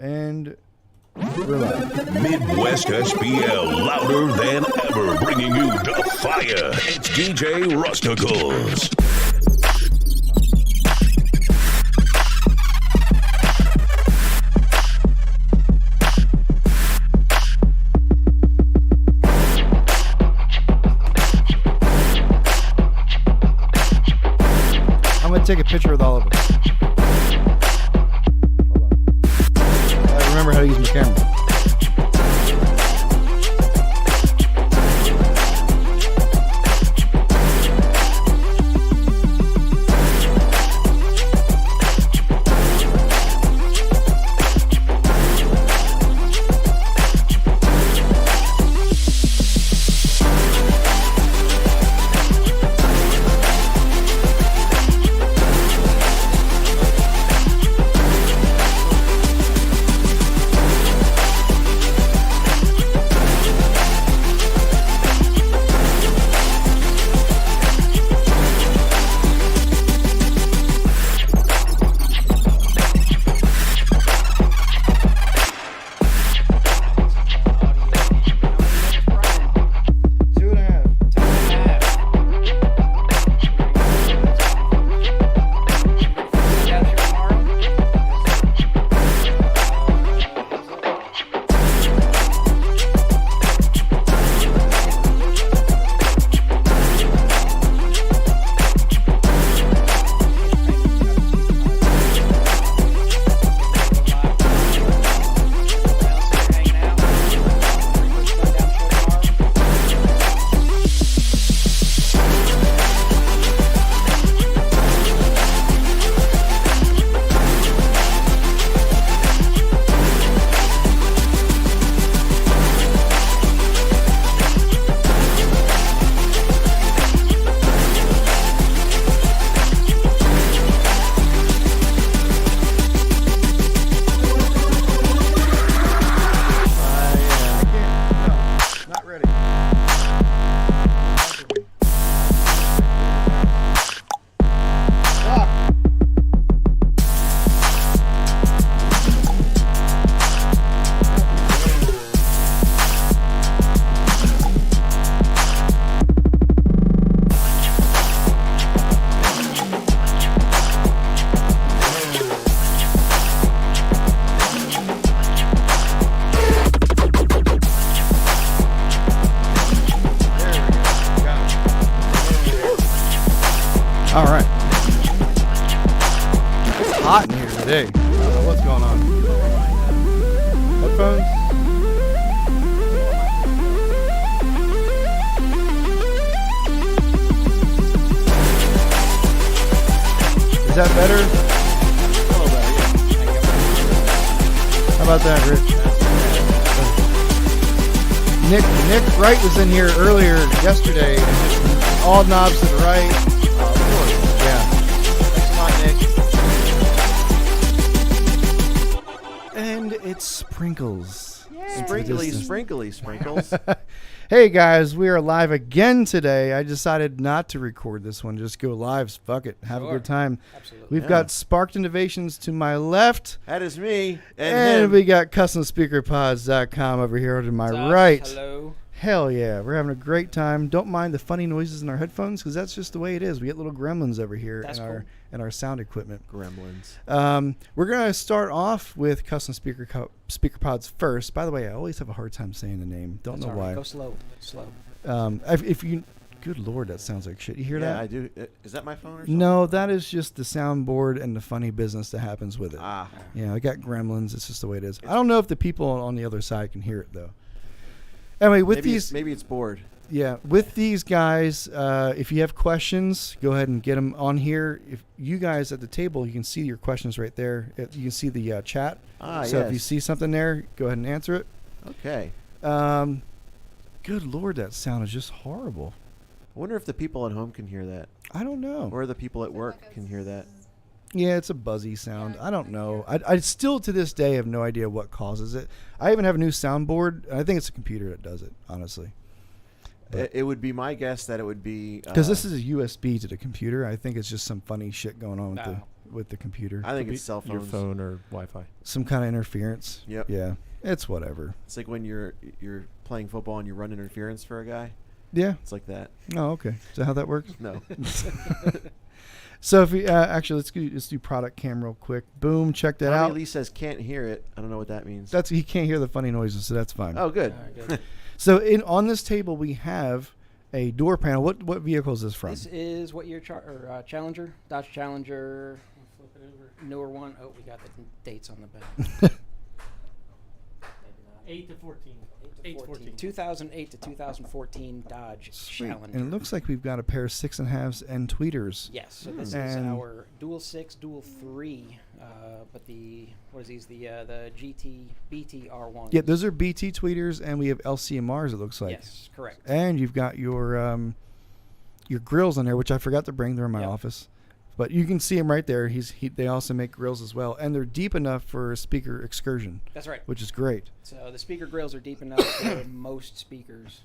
And we're live. Midwest SBL, louder than ever, bringing you the fire. It's DJ Rusticles. I'm going to take a picture with all of us. I remember how to use my camera. All right. It's hot in here today. I don't know what's going on. Headphones? Is that better? A little better, yeah. How about that, Rich? Nick Wright was in here earlier yesterday. All knobs to the right. And it's Sprinkles. Sprinkles. Hey guys, we are live again today. I decided not to record this one, just go live. Fuck it. Have a good time. Absolutely. We've got Sparked Innovations to my left. That is me. And him. we got CustomSpeakerPods.com over here to my right. Hello. Hell yeah, we're having a great time. Don't mind the funny noises in our headphones because that's just the way it is. We get little gremlins over here in our sound equipment. Gremlins. We're gonna start off with Custom SpeakerPods first. By the way, I always have a hard time saying the name. Don't know why. Go slow. If you, good lord, that sounds like shit. You hear that? Yeah, I do. Is that my phone or something? No, that is just the soundboard and the funny business that happens with it. Ah. Yeah, I got gremlins. It's just the way it is. I don't know if the people on the other side can hear it though. Anyway, Maybe it's bored. Yeah, with these guys, if you have questions, go ahead and get them on here. If you guys at the table, you can see your questions right there. You can see the chat. So if you see something there, go ahead and answer it. Okay. Good Lord, that sound is just horrible. I wonder if the people at home can hear that. I don't know. Or the people at work can hear that. Yeah, it's a buzzy sound. I don't know. I still, to this day, have no idea what causes it. I even have a new soundboard. I think it's a computer that does it, honestly. It would be my guess that it would be... Because this is a USB to the computer. I think it's just some funny shit going on with with the computer. I think it's cell Your phones. phone or Wi-Fi. Some kind of interference. Yep. Yeah, it's whatever. It's like when you're playing football and you run interference for a guy. Yeah. It's like that. Oh, okay. Is that how that works? No. So if we actually let's do product cam real quick. Boom, check that out. Lee says can't hear it. I don't know what that means. He can't hear the funny noises, so that's fine. Oh, good. Good. So on this table we have a door panel. What vehicle is this from? This is what year Challenger, Dodge Challenger, Flip it over. newer one. Oh, we got the dates on the back. 8 to 14. 8 to 14. 2008 to 2014 Dodge Sweet. Challenger. And it looks like we've got a pair of 6.5s and tweeters. Yes, so this is And- our dual 6, dual 3, but what is these? The GT BTR1. Yeah, those are BT tweeters, and we have LCMRs. It looks like. Yes, correct. And you've got your grills on there, which I forgot to bring. They're in my Yep. office, but you can see them right there. They also make grills as well, and they're deep enough for a speaker excursion, That's right. which is great. So the speaker grills are deep enough for most speakers.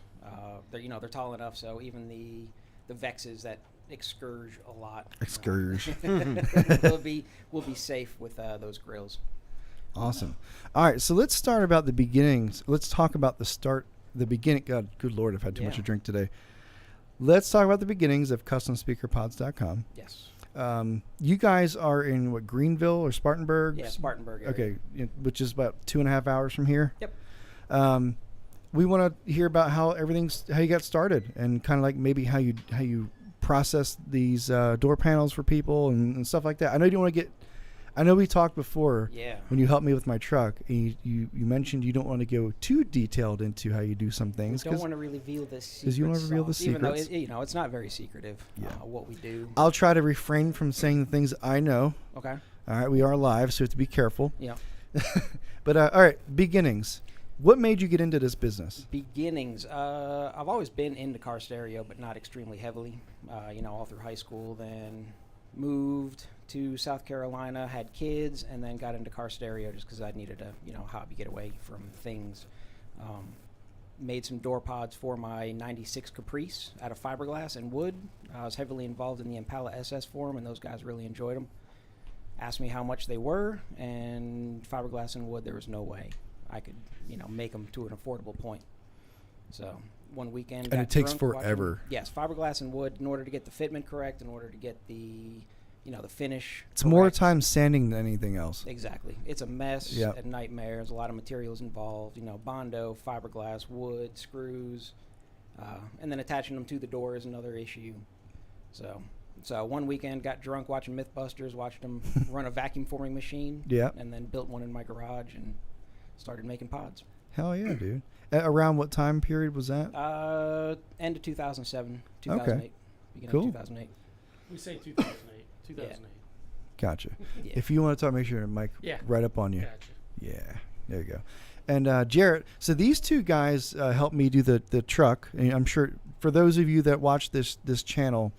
They're tall enough, so even the Vexes that excurge a lot. Excurge. will be safe with those grills. Awesome. All right, so let's start about the beginnings. Let's talk about the beginning. God, good Lord, I've had too much to drink today. Let's talk about the beginnings of CustomSpeakerPods.com. Yes. You guys are in what, Greenville or Spartanburg? Yeah, Spartanburg area. Okay, which is about 2.5 hours from here. Yep. We want to hear about how you got started, and kind of like maybe how you process these door panels for people and stuff like that. I know you don't want to get. I know we talked before. Yeah. When you helped me with my truck, and you mentioned you don't want to go too detailed into how you do some things. We don't want to reveal this. Because you want to reveal the Even though secrets. it's not very secretive. Yeah. What we do. I'll try to refrain from saying the things I know. Okay. All right, we are live, so we have to be careful. Yeah. But all right, beginnings. What made you get into this business? Beginnings. I've always been into car stereo, but not extremely heavily. All through high school, then moved to South Carolina, had kids, and then got into car stereo just because I needed a hobby, get away from things. Made some door pods for my 96 Caprice out of fiberglass and wood. I was heavily involved in the Impala SS forum, and those guys really enjoyed them. Asked me how much they were, and fiberglass and wood, there was no way I could, make them to an affordable point. So one weekend, And it takes drunk watching- forever. Yes, fiberglass and wood, in order to get the fitment correct, in order to get the finish. It's more correct. time sanding than anything else. Exactly. It's a mess, Yep. a nightmare. There's a lot of materials involved. Bondo, fiberglass, wood, screws, and then attaching them to the door is another issue. So one weekend, got drunk watching MythBusters, watched them run a vacuum forming machine, Yep. and then built one in my garage and started making pods. Hell yeah, dude. Around what time period was that? End of 2007, 2008. Beginning Cool. of 2008. We say 2008. 2008. Gotcha. Yeah. If you want to talk, make sure the mic Yeah. right up on you. Gotcha. Yeah, there you go. And Jarrett, so these two guys helped me do the truck. And I'm sure for those of you that watch this channel,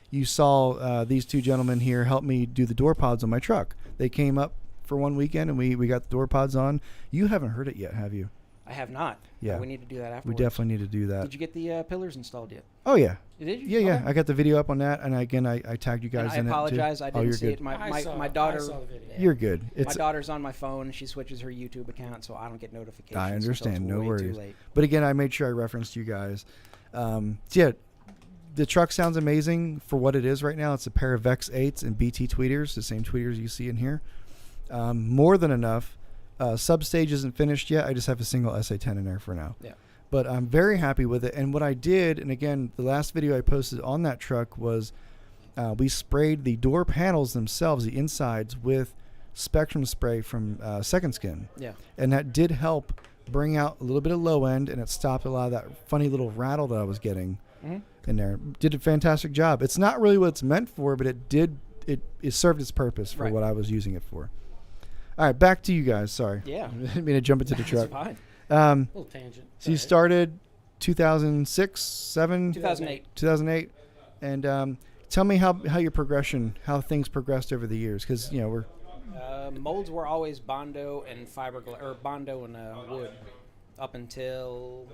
you saw these two gentlemen here help me do the door pods on my truck. They came up for one weekend, and we got the door pods on. You haven't heard it yet, have you? I have not. Yeah. We need to do that We afterwards. definitely need to do that. Did you get the pillars installed yet? Oh, yeah. Did you? Yeah. Okay. I got the video up on that, and again, I tagged you guys And in I apologize. it too. I Oh, didn't you're see good. it. My I daughter. saw the video. Yeah. You're good. My It's daughter's on my phone. She switches her YouTube account, so I don't get notifications. I until it's understand. No way worries. Too late. But again, I made sure I referenced you guys. So yeah, the truck sounds amazing for what it is right now. It's a pair of Vex 8s and BT tweeters, the same tweeters you see in here. More than enough. Substage isn't finished yet. I just have a single SA10 in there for now. Yeah. But I'm very happy with it. And what I did, and again, the last video I posted on that truck was we sprayed the door panels themselves, the insides, with Spectrum spray from Second Skin. Yeah. And that did help bring out a little bit of low end, and it stopped a lot of that funny little rattle that I was getting in there. Did a fantastic job. It's not really what it's meant for, but it served its purpose for Right. what I was using it for. All right, back to you guys. Sorry. Yeah. I didn't mean to jump into the truck. That's fine. A little tangent. So you started 2006, 7? 2008. 2008. And tell me how your progression, how things progressed over the years, because, we're... Molds were always Bondo and fiberglass, or Bondo and wood, up until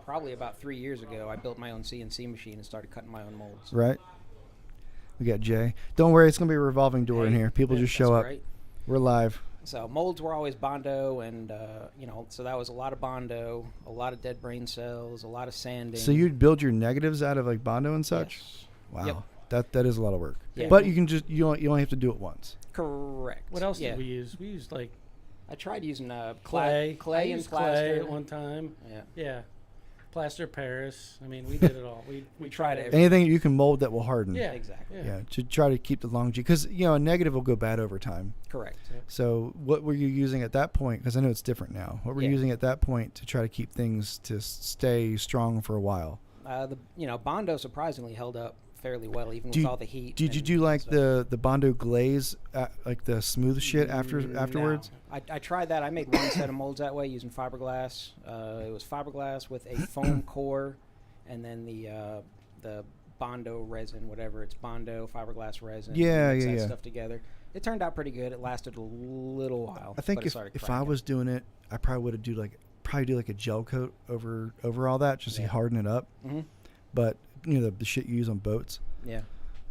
probably about 3 years ago. I built my own CNC machine and started cutting my own molds. Right. We got Jay. Don't worry, it's gonna be a revolving door in here. People just show up. Great. We're live. So molds were always Bondo, and so that was a lot of Bondo, a lot of dead brain cells, a lot of sanding. So you'd build your negatives out of like Bondo and such? Yes. Wow. Yep. That is a lot of work. Yeah. But you can you only have to do it once. Correct. What else yeah. did we use? We used like I tried using clay. clay I and used plaster clay at one time. Yeah. Yeah. Plaster Paris. I mean, we did it all. We tried it. Anything you can mold that will harden. Yeah. Exactly. Yeah, to try to keep the longevity, because a negative will go bad over time. Correct. So what were you using at that point? Because I know it's different now. What were you using at that point to try to keep things to stay strong for a while? Bondo surprisingly held up fairly well, even with all the heat. Did you do like the Bondo glaze, like the smooth shit afterwards? No. I tried that. I made one set of molds that way using fiberglass. It was fiberglass with a foam core, and then the Bondo resin, whatever it's Bondo fiberglass resin. Yeah. Stuff together. It turned out pretty good. It lasted a little while. I think if I was doing it, I probably would have do like a gel coat over all that just to harden it up. Mm-hmm. But the shit you use on boats. Yeah.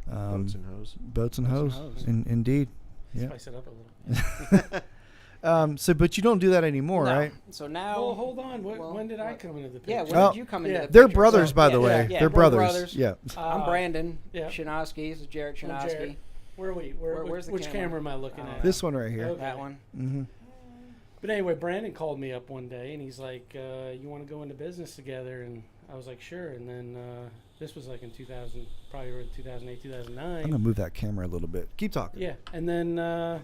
Boats and hose. Boats and hose. Indeed. Yeah. Spice it up a little. But you don't do that anymore, No. right? So now. Well, hold on. When did I come into the picture? Yeah. When Oh, did you come into the They're picture? brothers, So- by the way. Yeah, They're we're brothers. Yeah. I'm Brandon. Yeah. Shinosky. This is Jared Shinosky. Jared. Where are we? Where's the which camera? camera am I looking at? This one right here. Okay. That one. Mm-hmm. But anyway, Brandon called me up one day and he's like, "You want to go into business together?" And I was like, "Sure." And then this was like in 2000, probably around 2008, 2009. I'm gonna move that camera a little bit. Keep talking. Yeah, and then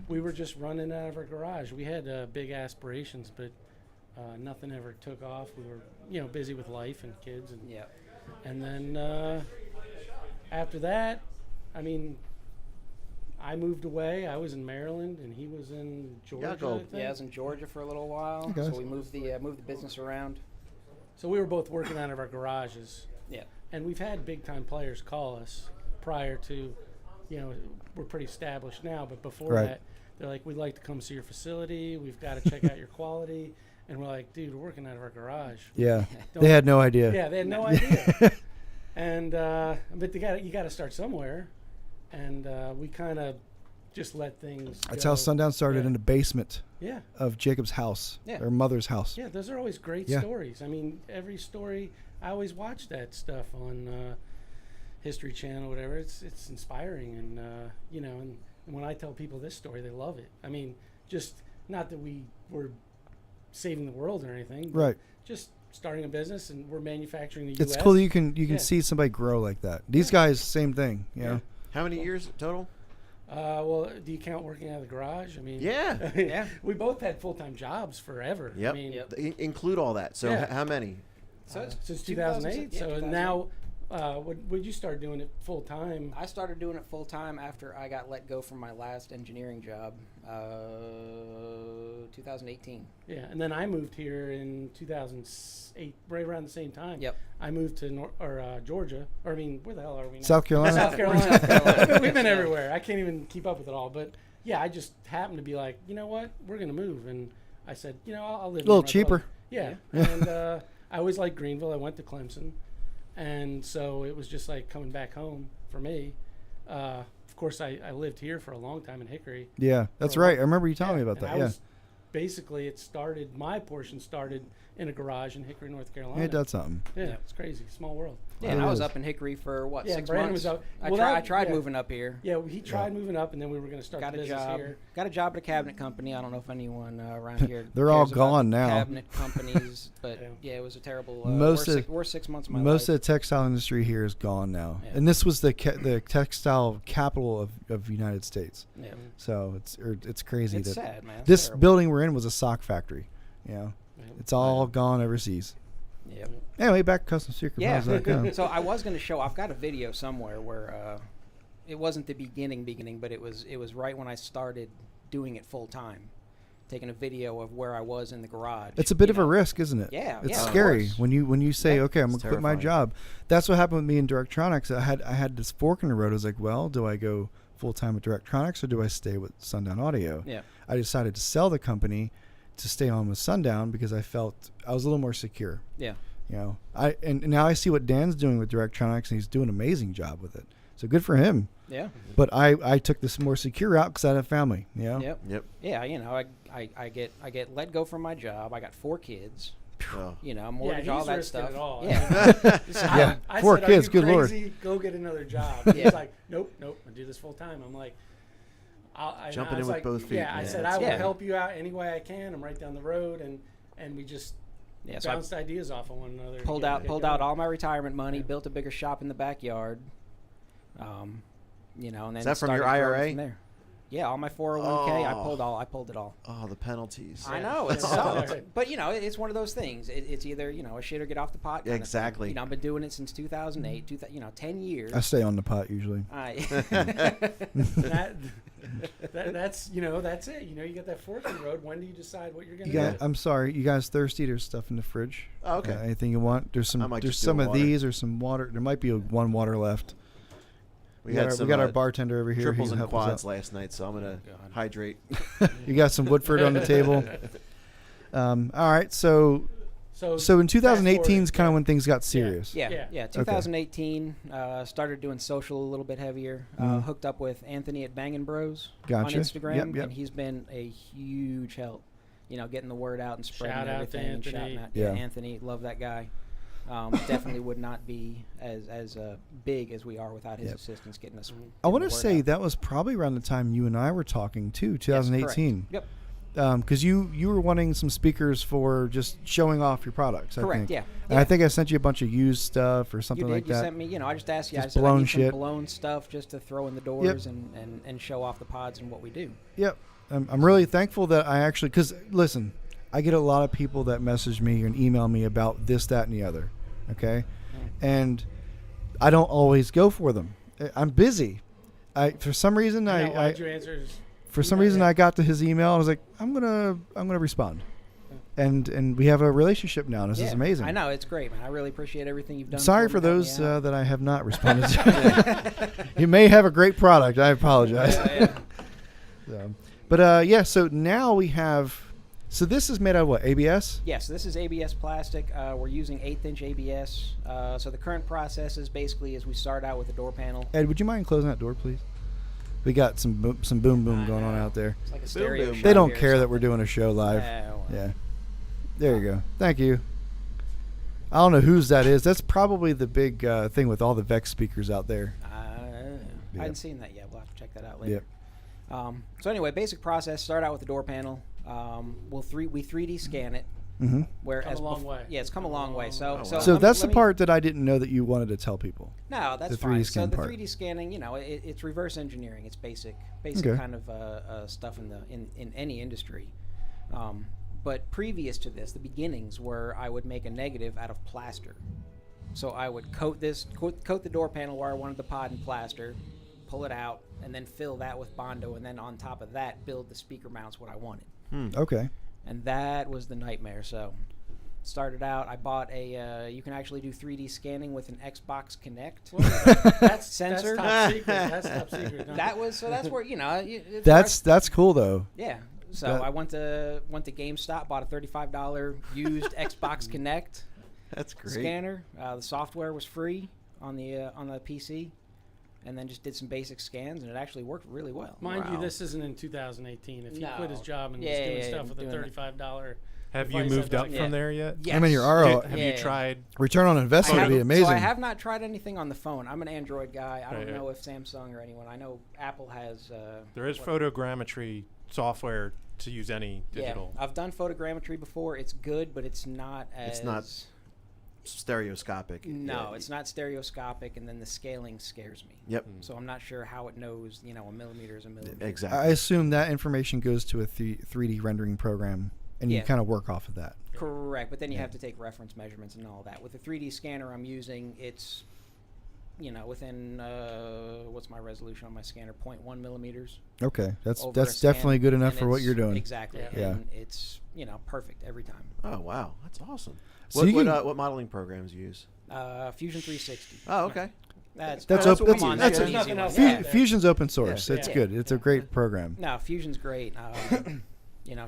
we were just running out of our garage. We had big aspirations, but nothing ever took off. We were, busy with life and kids, and Yeah. And then after that, I mean, I moved away. I was in Maryland, and he was in Georgia. I think. Yeah, I was in Georgia for a little while, Okay. so we moved the business around. So we were both working out of our garages. Yeah. And we've had big time players call us prior to, we're pretty established now, but before Right. that, they're like, "We'd like to come see your facility. We've got to check out your quality." And we're like, "Dude, we're working out of our garage." Yeah. They had no idea. Yeah, they had no idea. And but you got to start somewhere, and we kind of just let things. That's go. how Sundown started, in the basement Yeah. of Jacob's house, Yeah. or mother's house. Yeah, those are always great Yeah. stories. I mean, every story, I always watch that stuff on History Channel, whatever. It's inspiring, and and when I tell people this story, they love it. I mean, just not that we were saving the world or anything, but Right. just starting a business, and we're manufacturing the It's U.S. cool that you can Yeah. see somebody grow like that. These guys, same thing. You know? How many years total? Well, do you count working out of the garage? I mean, Yeah. Yeah. we both had full-time jobs forever. Yep. I mean, Include all that. So Yeah. how many? So it's since 2008. yeah, So 2008. now, would you start doing it full-time? I started doing it full time after I got let go from my last engineering job, 2018. Yeah, and then I moved here in 2008, right around the same time. Yep. I moved to Georgia. Or I mean, where the hell are we now? South Carolina. South Carolina. South Carolina. We've been everywhere. I can't even keep up with it all. But yeah, I just happened to be like, you know what? We're gonna move, and I said, I'll live. A little near my cheaper. brother. Yeah, and I always liked Greenville. I went to Clemson, and so it was just like coming back home for me. Of course, I lived here for a long time in Hickory. Yeah, that's For a right. while. I remember you telling me about and that. I Yeah. was basically, my portion started in a garage in Hickory, North Carolina. Yeah, that's something. Yeah, Yep. it's crazy. Small world. Yeah, It and I was is. up in Hickory for what, Yeah, 6 Brandon months? was up- I well, that- tried yeah. moving up here. Yeah, he tried moving up, and then we were going to start Got the a business job. here. Got a job at a cabinet company. I don't know if anyone around here. They're all cares about gone now. Cabinet companies, but Yeah. yeah, it was a terrible. Most worst 6 months of my Most life. of the textile industry here is gone now, Yeah. and this was the textile capital of the United States. Yeah. So it's crazy It's that sad, man. It's this terrible. building we're in was a sock factory. Yeah. It's all gone overseas. Yep. Anyway, back to Custom Secret. Yeah. How's that going? So I was going to show. I've got a video somewhere where it wasn't the beginning, but it was right when I started doing it full time, taking a video of where I was in the garage. It's a bit you of a know. risk, isn't it? Yeah, It's yeah, of scary course. when you say, Yeah. okay, I'm gonna It's quit my terrifying. job. That's what happened with me in Directronics. I had this fork in the road. I was like, well, do I go full time with Directronics or do I stay with Sundown Audio? Yeah. I decided to sell the company to stay on with Sundown because I felt I was a little more secure. Yeah. And now I see what Dan's doing with Directronics, and he's doing an amazing job with it. So good for him. Yeah. But I took this more secure route because I had a family. You know? Yep. Yeah, I get let go from my job. I got 4 kids. Oh. Mortgage, all that stuff. It all. Yeah. Yeah. I 4 said, kids, "Are you good Lord." crazy? Go get another job. Yeah. He's like, nope, I do this full time. I'm like, Jumping I was in with like, both feet, Yeah, I man. said, That's I will good. help you out any way I can. I'm right down the road, and we just So I bounced ideas off of one another. to pulled get- out get pulled out going. all my retirement money, Yeah. built a bigger shop in the backyard. And then Is that from your started growing IRA? From there. Yeah, all my 401k, I Oh. pulled it all. Oh, the penalties. I Yeah. know it Yeah. sucks, but it's one of those things. It's either a shit or get off the pot. Kind of thing. Exactly. I've been doing it since 2008. 10 years. I stay on the pot usually. That's that's it. You get that fork in the road. When do you decide what you're gonna You guys, do? I'm sorry, you guys thirsty? There's stuff in the fridge. Oh, okay. Anything you want? There's I might There's just do some a of water. these or some water. There might be one water left. We got, had our, some we got our bartender over here. triples He can and help us quads out. last night, so I'm gonna hydrate. You got some Woodford on the table. All right, so in 2018 is kind of when things got serious. Yeah. Yeah. 2018, started doing social a little bit heavier. Hooked up with Anthony at Bangin' Bros Gotcha. on Instagram, Yep. and he's been a huge help. Getting the word out and spreading Shout out to everything and Anthony. shouting out. Yeah. Anthony, love that guy. Definitely would not be as big as we are without his Yep. assistance getting us. I want to getting the say word out. that was probably around the time you and I were talking too, Yes, 2018. correct. Yep. Because you were wanting some speakers for just showing off your products. I Correct. think. Yeah. And I think I sent you a bunch of used stuff or something You did. like You that. sent me. I just asked you. Just I said I blown need shit. some blown stuff just to throw in the doors and show off the pods and what we do. Yep. I'm really thankful that I actually, because listen, I get a lot of people that message me and email me about this, that, and the other. Okay. And I don't always go for them. I'm busy. For some reason, why'd you answer his for some email? reason I got to his email. I was like, I'm gonna respond. And we have a relationship now. This is amazing. I know, it's great, man. I really appreciate everything you've done. Sorry me, for helped me those out. that I have not responded to. You may have a great product. I apologize. So now we have. So this is made out of what? ABS? Yes, this is ABS plastic. We're using 1/8" ABS. So the current process is basically we start out with the door panel. Ed, would you mind closing that door, please? We got some boom going on out there. It's like a stereo boom. shop They don't here or care that we're something. doing a show live. Well, Yeah. There you go. Thank you. I don't know whose that is. That's probably the big thing with all the Vex speakers out there. I Yep. hadn't seen that yet. We'll have to check that out later. Yep. So anyway, basic process. Start out with the door panel. We 3D scan it. Mm-hmm. Whereas Come a long way. Yeah, it's come a long way. So, wow. so, So let me- that's the let me- part that I didn't know that you wanted to tell people. No, that's the 3D fine. scan So the part. 3D scanning, it's reverse engineering. It's basic Okay. kind of stuff in any industry. But previous to this, the beginnings were I would make a negative out of plaster. So I would coat the door panel where I wanted the pod in plaster, pull it out, and then fill that with Bondo, and then on top of that, build the speaker mounts what I wanted. Okay. And that was the nightmare. So started out, I bought you can actually do 3D scanning with an Xbox Kinect. That's Sensor? That's top secret. That's top secret. No. That's where That's cool though. yeah. So that- I went to GameStop, bought a $35 used Xbox Kinect That's great. scanner. The software was free on the PC, and then just did some basic scans, and it actually worked really well. Mind you, Wow. this isn't in 2018. If he No. quit his job and Yeah, was doing yeah, stuff with a doing that. $35. Have you device, moved I'd up like- from Yeah. there yet? Yes. I mean, your RO Have Yeah. you tried? return on investment would be amazing. So I have not tried anything on the phone. I'm an Android guy. I don't Right. know if Samsung or anyone. I know Apple has. There is what- photogrammetry software to use any digital. Yeah, I've done photogrammetry before. It's good, but it's not as. It's not stereoscopic. No, Yeah. it's not stereoscopic, and then the scaling scares me. Yep. So I'm not sure how it knows. A millimeter is a millimeter. Exactly. I assume that information goes to a 3D rendering program, and you Yeah. kind of work off of that. Correct, but then you have to take reference measurements and all that. With the 3D scanner I'm using, it's, within what's my resolution on my scanner? 0.1 millimeters. Okay, that's over a definitely scan, good enough and for what it's- you're doing. Exactly. Yeah. And it's perfect every time. Oh wow, that's awesome. So What you can- what modeling programs you use? Fusion 360. Oh okay. That's That's come open- on, that's- that's that's an nothing easy one. else Fu- out there. Fusion's open source. Yeah. It's Yeah. good. It's a great program. No, Fusion's great.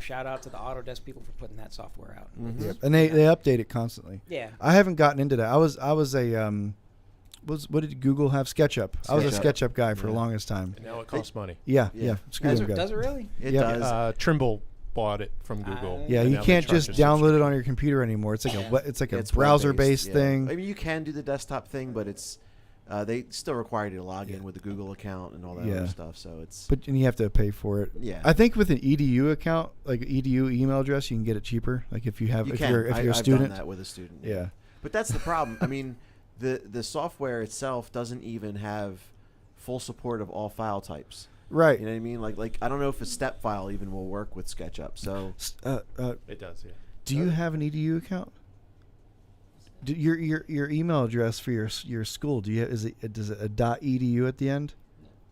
Shout out to the Autodesk people for putting that software out. Mhm. It's- Yep. And they update it constantly. Yeah. I haven't gotten into that. I was a what did Google have? SketchUp. I was a SketchUp. SketchUp guy for the Yeah. longest time. And now it costs money. Yeah. Does SketchUp it, guy. does it really? It Yep. does. Trimble bought it from Google. Yeah, and you now they can't charge just a download it subscription. on your computer anymore. It's like it's like a It's browser-based web-based, thing. I mean, you can do the desktop thing, but it's they still require you to log in with the Google account and all that other stuff. So it's And you have to pay for it. Yeah. I think with an EDU account, like EDU email address, you can get it cheaper. Like if you have, you if can. you're a I've student. done that with a student. Yeah. But that's the problem. I mean, the software itself doesn't even have full support of all file types. Right. You know what I mean? Like I don't know if a step file even will work with SketchUp. So It does, yeah. Do you have an EDU account? Your email address for your school, does it a .edu at the end?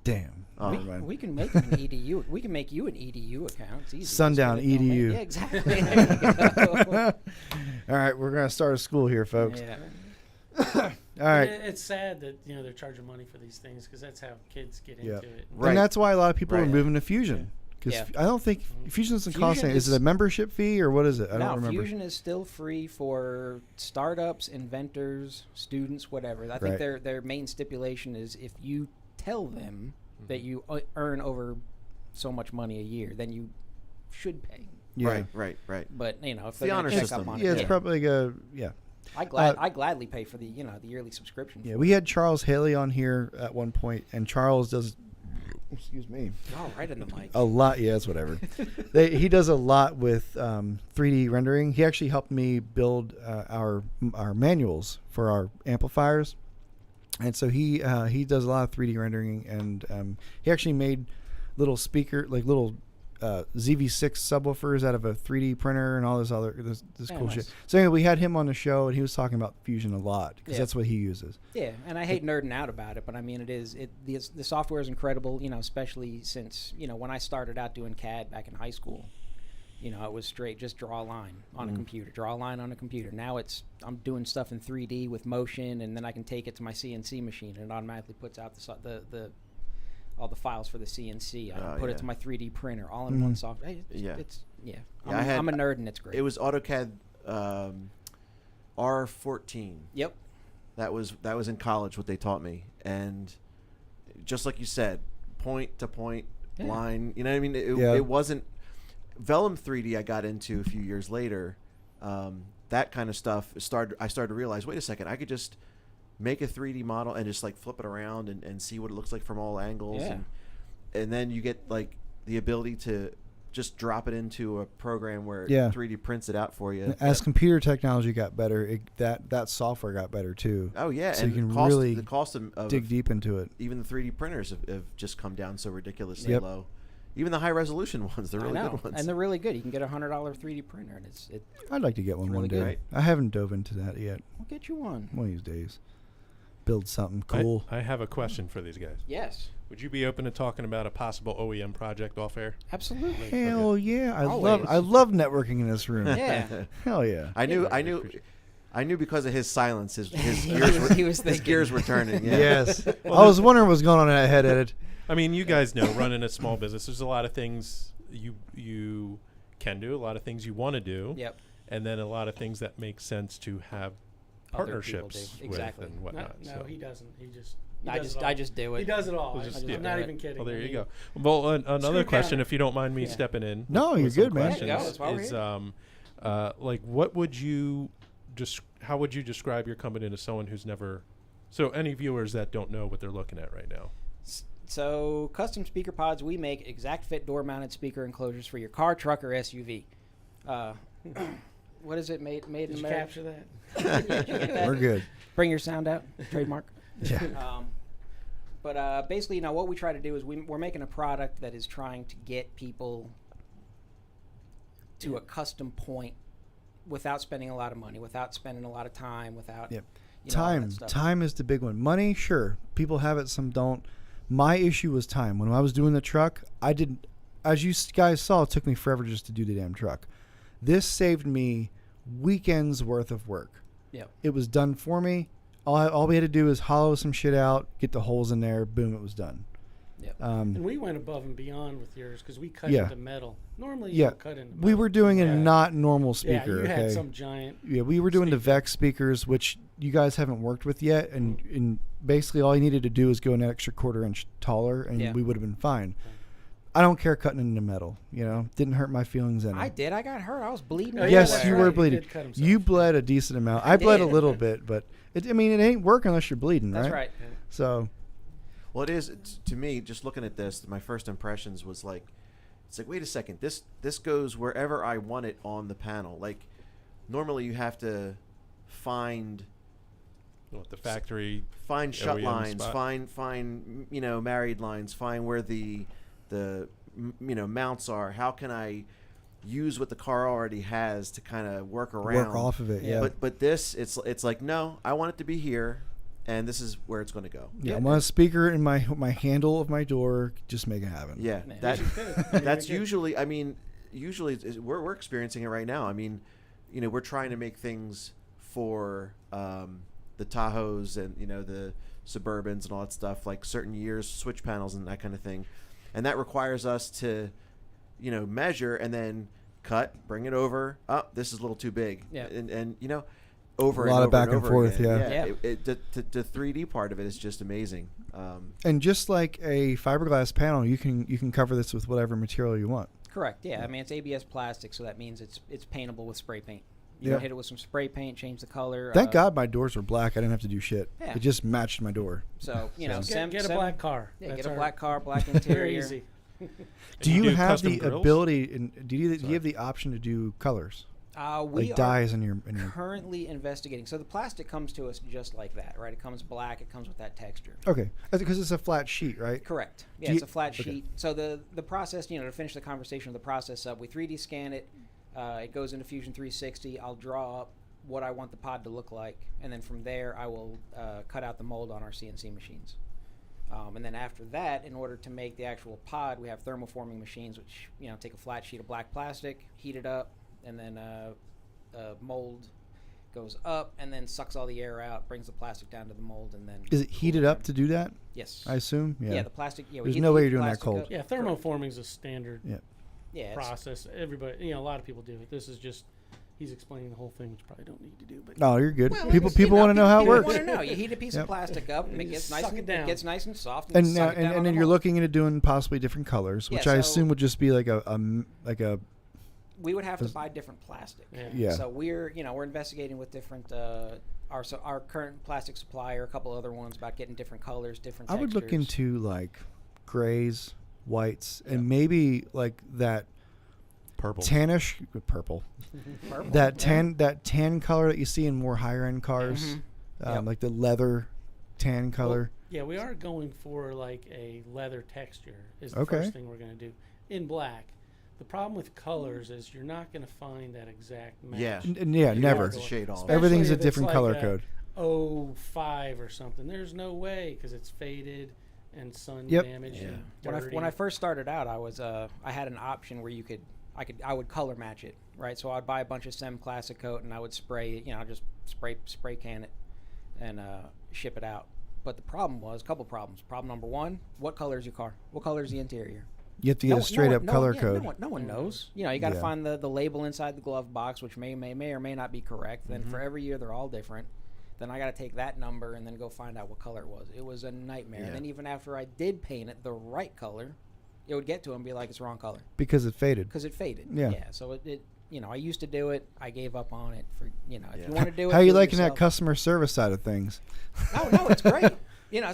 Damn. Oh, Never mind. We can make an EDU. We can make you an EDU account. It's easy. Sundown Just get a domain. EDU. Yeah, exactly. There you go. All right, we're gonna start a school here, folks. Yeah. All right. It's sad that they're charging money for these things because that's how kids get Yeah. into it. Right. And that's why a lot of people are Right. moving to Fusion. Because Yeah. I don't think Fusion doesn't cost Fusion anything. Is it a membership fee or what is it? I No, don't remember. Fusion is still free for startups, inventors, students, whatever. I Right. think their main stipulation is if you tell them that you earn over so much money a year, then you should pay. Yeah. Right. But if the they're honor gonna check system. up on Yeah, it, it's probably like a I gladly pay for the the yearly subscription. Yeah, for we it. had Charles Haley on here at one point, and Charles does, excuse me, Oh, right in the mic. a lot. Yeah, it's whatever. He does a lot with 3D rendering. He actually helped me build our manuals for our amplifiers, and so he does a lot of 3D rendering, and he actually made little little ZV6 subwoofers out of a 3D printer and all this Yeah, cool nice. shit. So anyway, we had him on the show, and he was talking about Fusion a lot because Yeah. that's what he uses. Yeah, and I hate nerding out about it, but I mean, the software is incredible. Especially since when I started out doing CAD back in high school, it was straight just draw a line on a computer, draw a line on a computer. Now I'm doing stuff in 3D with motion, and then I can take it to my CNC machine, and it automatically puts out the all the files for the CNC. I can put it to my 3D printer, all in one software. Hey, I'm a nerd, and it's great. It was AutoCAD R14. Yep. That was in college what they taught me, and just like you said, point to point Yeah. line. You know what I mean? It wasn't Vellum 3D. I got into a few years later. That kind of stuff I started to realize. Wait a second, I could just make a 3D model and just like flip it around and see what it looks like from all angles. Yeah. And then you get like the ability to just drop it into a program where Yeah. 3D prints it out for you. As computer technology got better, that software got better too. Oh yeah, So and you can the cost, really the cost of dig deep into it. even the 3D printers have just come down so ridiculously Yep. low. Even the high resolution ones, they're really I know, good ones. and they're really good. You can get a $100 3D printer, and I'd like to get one Really one day. good. Right. I haven't dove into that yet. we'll get you one. One of these days, build something cool. I have a question for these guys. Yes, Would you be open to talking about a possible OEM project off air? absolutely. Hell yeah! I Always. love networking in this room. Yeah. Hell yeah! I knew because of his silence, his gears were, he was his thinking. gears were turning. Yeah. Yes. I was wondering what's going on in that head, Ed. I mean, you guys know running a small business, there's a lot of things you can do, a lot of things you want to do, Yep. and then a lot of things that make sense to have Other people partnerships do. with Exactly. and whatnot. No, so. he doesn't. He I just do it. He does it all. Just- I'm yeah. not even kidding. Well, there I you mean, go. Well, another Screw question, counter. if you don't mind me Yeah. stepping in. No, with you're some good, man. questions, There you go. That's why we're is here. like, what would you how would you describe your company to someone who's never? So, any viewers that don't know what they're looking at right now. So, custom speaker pods, we make exact fit door mounted speaker enclosures for your car, truck, or SUV. What is it? Made Did in you America? capture that? We're good. Bring your sound out. Trademark. Yeah. But basically, what we try to do is we're making a product that is trying to get people to a custom point without spending a lot of money, without spending a lot of time, without Yep. all that Time. stuff. Time is the big one. Money, sure. People have it, some don't. My issue was time. When I was doing the truck, I didn't, as you guys saw, it took me forever just to do the damn truck. This saved me weekends worth of work. Yep. It was done for me. All we had to do is hollow some shit out, get the holes in there, boom, it was done. Yep. And we went above and beyond with yours because we cut Yeah. into metal. Normally, Yeah. you don't cut into metal. We were doing a Yeah. not normal speaker. Yeah, you had okay? some giant. Yeah, we were doing the speaker. Vex speakers, which you guys haven't worked with yet, and basically all you needed to do is go an extra quarter-inch taller, and Yeah. we would have been fine. I don't care cutting into metal. Didn't hurt my feelings any. I did. I got hurt. I was bleeding. Oh, yeah, Yes, that's you right. were He bleeding. did cut himself. You bled a decent amount. I I bled a did. little bit, but it ain't working unless you're bleeding, That's right? right. So, Well, it is to me. Just looking at this, my first impressions was like, it's like, wait a second, this goes wherever I want it on the panel. Like, normally you have to find The factory. shut OEM lines, spot. find married lines, find where the mounts are. How can I use what the car already has to kind of work around? work off of it, yeah. But this, it's like, no, I want it to be here, and this is where it's going to go. I want a speaker in my handle of my door. Just make it happen. Yeah, Yeah. that's usually. I mean, we're experiencing it right now. I mean, we're trying to make things for the Tahoes and the Suburbans and all that stuff, like certain years, switch panels and that kind of thing, and that requires us to, measure and then cut, bring it over. Oh, this is a little too big. Yeah. And over A lot and of over back and and over forth, again. yeah. The 3D part of it is just amazing. And just like a fiberglass panel, you can cover this with whatever material you want. Correct. Yeah. I mean, it's ABS plastic, so that means it's paintable with spray paint. You Yeah. can hit it with some spray paint, change the color. Thank God my doors were black. I didn't have to do shit. Yeah. It just matched my door. So Get a black car. Yeah, That's get a our- black car, black interior. Very easy. Do you you do have custom the grills? ability? And do you have the option to do colors, We like are dyes in your? currently investigating. So the plastic comes to us just like that, right? It comes black. It comes with that texture. Okay, because it's a flat sheet, right? Correct. Yeah, Do it's you- a flat okay. sheet. So the process, to finish the conversation of the process up, we 3D scan it. It goes into Fusion 360. I'll draw up what I want the pod to look like, and then from there I will cut out the mold on our CNC machines. And then after that, in order to make the actual pod, we have thermoforming machines, which take a flat sheet of black plastic, heat it up, and then mold goes up, and then sucks all the air out, brings the plastic down to the mold, and then Is it heated up to do that? Yes. I assume. Yeah. Yeah, the plastic. Yeah, we There's heat no the way you're doing that plastic cold. up. Yeah, thermoforming is a standard Yeah. Yeah, it's- process. Everybody, a lot of people do it. This is just he's explaining the whole thing, which probably don't need to do. But No, you're good. Well, people it's, people want to know how it people works. want to know. You heat a piece Yep. of plastic up, and it You gets suck nice it and down. it gets nice and soft, and, And you now, suck it down on and the then you're mold. looking into doing possibly different colors, Yeah, which I so- assume would just be like a We would have to buy different plastic. Yeah. So we're investigating with different our current plastic supplier, a couple other ones about getting different colors, different. I would look textures. into like grays, whites, and maybe like that Purple. tannish purple. Purple. That tan color that you see in more higher end cars, Yep. like the leather tan color. yeah, we are going for like a leather texture. Is the Okay. first thing we're going to do in black. The problem with colors is you're not going to find that exact match. Yeah. Yeah, You never. have to shade off. Especially Everything's a if it's different like color a code. 05 or something. There's no way because it's faded and sun Yep. damaged. Yeah. And When I first started out, I was I had an option where I would color match it, right? So I'd buy a bunch of Sem Classic Coat and I would spray it, just spray can it and ship it out. But the problem was a couple problems. Problem number one: what color is your car? What color is the interior? You have to get a straight up color code. No one knows. You got to Yeah. find the label inside the glove box, which may or may not be correct. Then for every year they're all different. Then I got to take that number and then go find out what color it was. It was a nightmare. Yeah. And then even after I did paint it the right color, it would get to him and be like, it's the wrong color Because it faded. because it faded. Yeah. So it I used to do it. I gave up on it for if Yeah. you want to do it. How you do it liking that yourself. customer service side of things? No, it's great.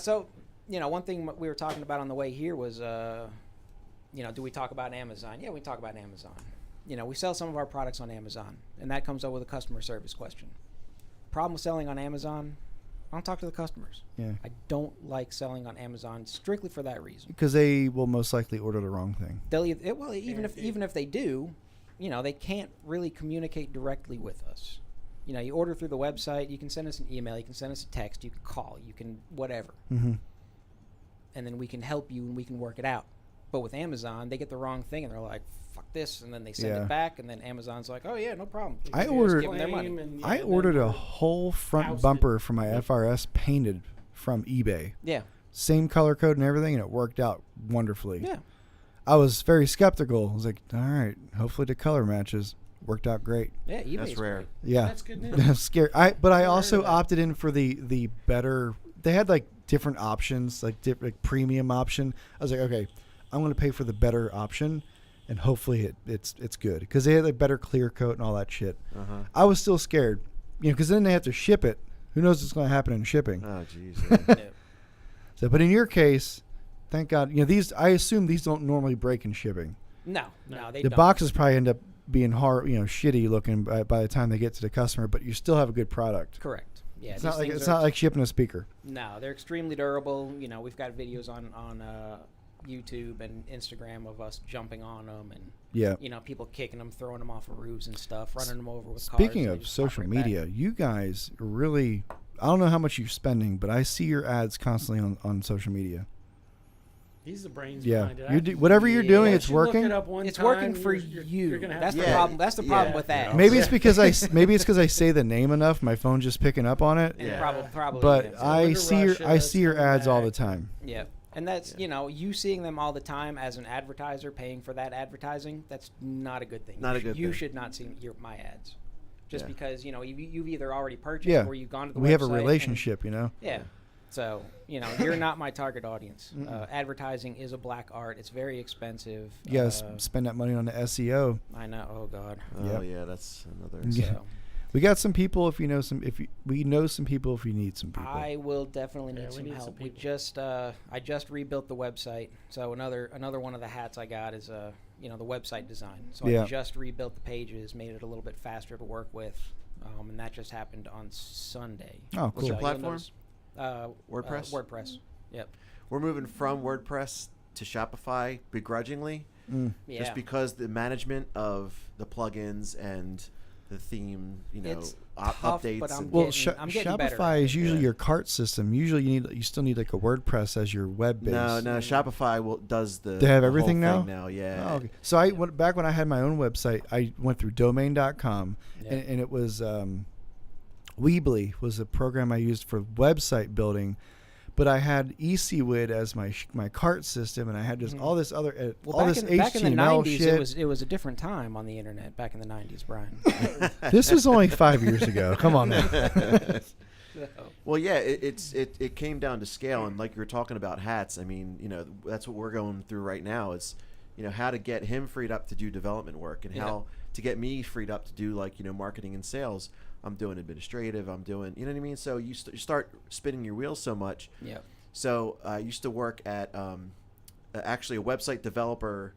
So one thing we were talking about on the way here was do we talk about Amazon? Yeah, we talk about Amazon. We sell some of our products on Amazon, and that comes up with a customer service question. Problem with selling on Amazon, I don't talk to the customers. Yeah. I don't like selling on Amazon strictly for that reason. Because they will most likely order the wrong thing. They'll even if they do, they can't really communicate directly with us. You order through the website, you can send us an email, you can send us a text, you can call, you can whatever. Mm-hmm. And then we can help you and we can work it out. But with Amazon, they get the wrong thing and they're like, fuck this, and then they send Yeah. it back, and then Amazon's like, oh yeah, no problem. I Just ordered- give them their money. I ordered a whole front housed bumper it. for my FRS painted from eBay. Yeah. same color code and everything, and it worked out wonderfully. Yeah. I was very skeptical. I was like, all right, hopefully the color matches. Worked out great. Yeah, eBay's That's rare. great. Yeah. That's good news. I'm scared. I also heard of that. opted in for the better. They had like different options, like premium option. I was like, okay, I'm going to pay for the better option, and hopefully it's good because they had like better clear coat and all that shit. Uh-huh. I was still scared, because then they have to ship it. Who knows what's going to happen in shipping? Oh, jeez. Yeah. So, but in your case, thank God, these. I assume these don't normally break in shipping. No, they The don't. boxes probably end up being hard, shitty looking by the time they get to the customer, but you still have a good product. Correct. Yeah, It's these not like things it's are- not like shipping a speaker. No, they're extremely durable. We've got videos on YouTube and Instagram of us jumping on them and Yeah. people kicking them, throwing them off of roofs and stuff, running them over with cars. Speaking and they of just pop social right back. media, you guys really, I don't know how much you're spending, but I see your ads constantly on social media. He's the brains Yeah. behind it. You do, whatever you're doing, Once it's you look working. it up one It's time, working for you're you. gonna have That's to the Yeah. problem. That's the problem Yeah. with that. Maybe it's because I say the name enough, my phone's just picking up on it. And Yeah. probably. But is. I Look at see Russia, I it's see your coming ads all back. the time. Yeah. And that's, you seeing them all the time as an advertiser paying for that advertising, that's not a good thing. Not a good You thing. should not see my ads. Just Yeah. because, you've either already purchased Yeah. or you've gone to the We website. have a and- relationship, Yeah. So, you're not my target audience. Advertising is a black art. It's very expensive. You guys spend that money on the SEO. I know. Oh, God. Oh, Yep. yeah, that's another. Yeah. So, We got some people. We know some people if you need some people. I will definitely need Yeah, we some need help. some We people. just I just rebuilt the website. So another one of the hats I got is the website design. So Yeah. I just rebuilt the pages, made it a little bit faster to work with, and that just happened on Sunday. Oh, What's cool. your you'll platform? notice, WordPress? WordPress. Yep. We're moving from WordPress to Shopify begrudgingly, Yeah. just because the management of the plugins and the theme, It's tough, updates. but I'm and- Well, I'm getting better at Shopify is it. usually Yeah. your cart system. Usually, you still need like a WordPress as your web base. no, Shopify does the. They have the everything whole now? thing now, yeah. Oh, okay. So back when I had my own website, I went through domain.com, Yeah. and it was Weebly was a program I used for website building, but I had ECWid as my cart system, and I had just all this other Well, all back this in the HTML 90s, shit. it was a different time on the internet. Back in the 90s, Brian. This was only 5 years ago. Come on, man. Well, yeah, it came down to scale, and like you were talking about hats. I mean, that's what we're going through right now. Is how to get him freed up to do development work, and how to get me freed up to do marketing and sales. I'm doing administrative. I'm doing, you know what I mean. So you start spinning your wheels so much. Yep. So I used to work at actually a website developer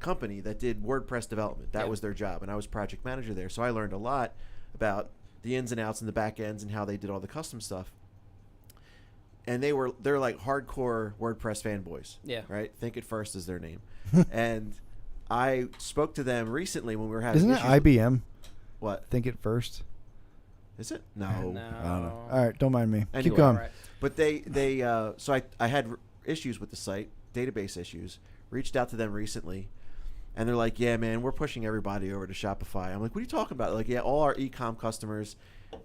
company that did WordPress development. That Yep. was their job, and I was project manager there. So I learned a lot about the ins and outs and the back ends and how they did all the custom stuff. And they're like hardcore WordPress fanboys. Yeah. Right? Think It First is their name. And I spoke to them recently when we were having Isn't it issues with- IBM? What? Think it first. Is it? No. I don't know. All right, don't mind me. Anyway. Keep going. Alright. But so I had issues with the site, database issues. Reached out to them recently, and they're like, "Yeah, man, we're pushing everybody over to Shopify." I'm like, "What are you talking about?" Like, "Yeah, all our e-com customers,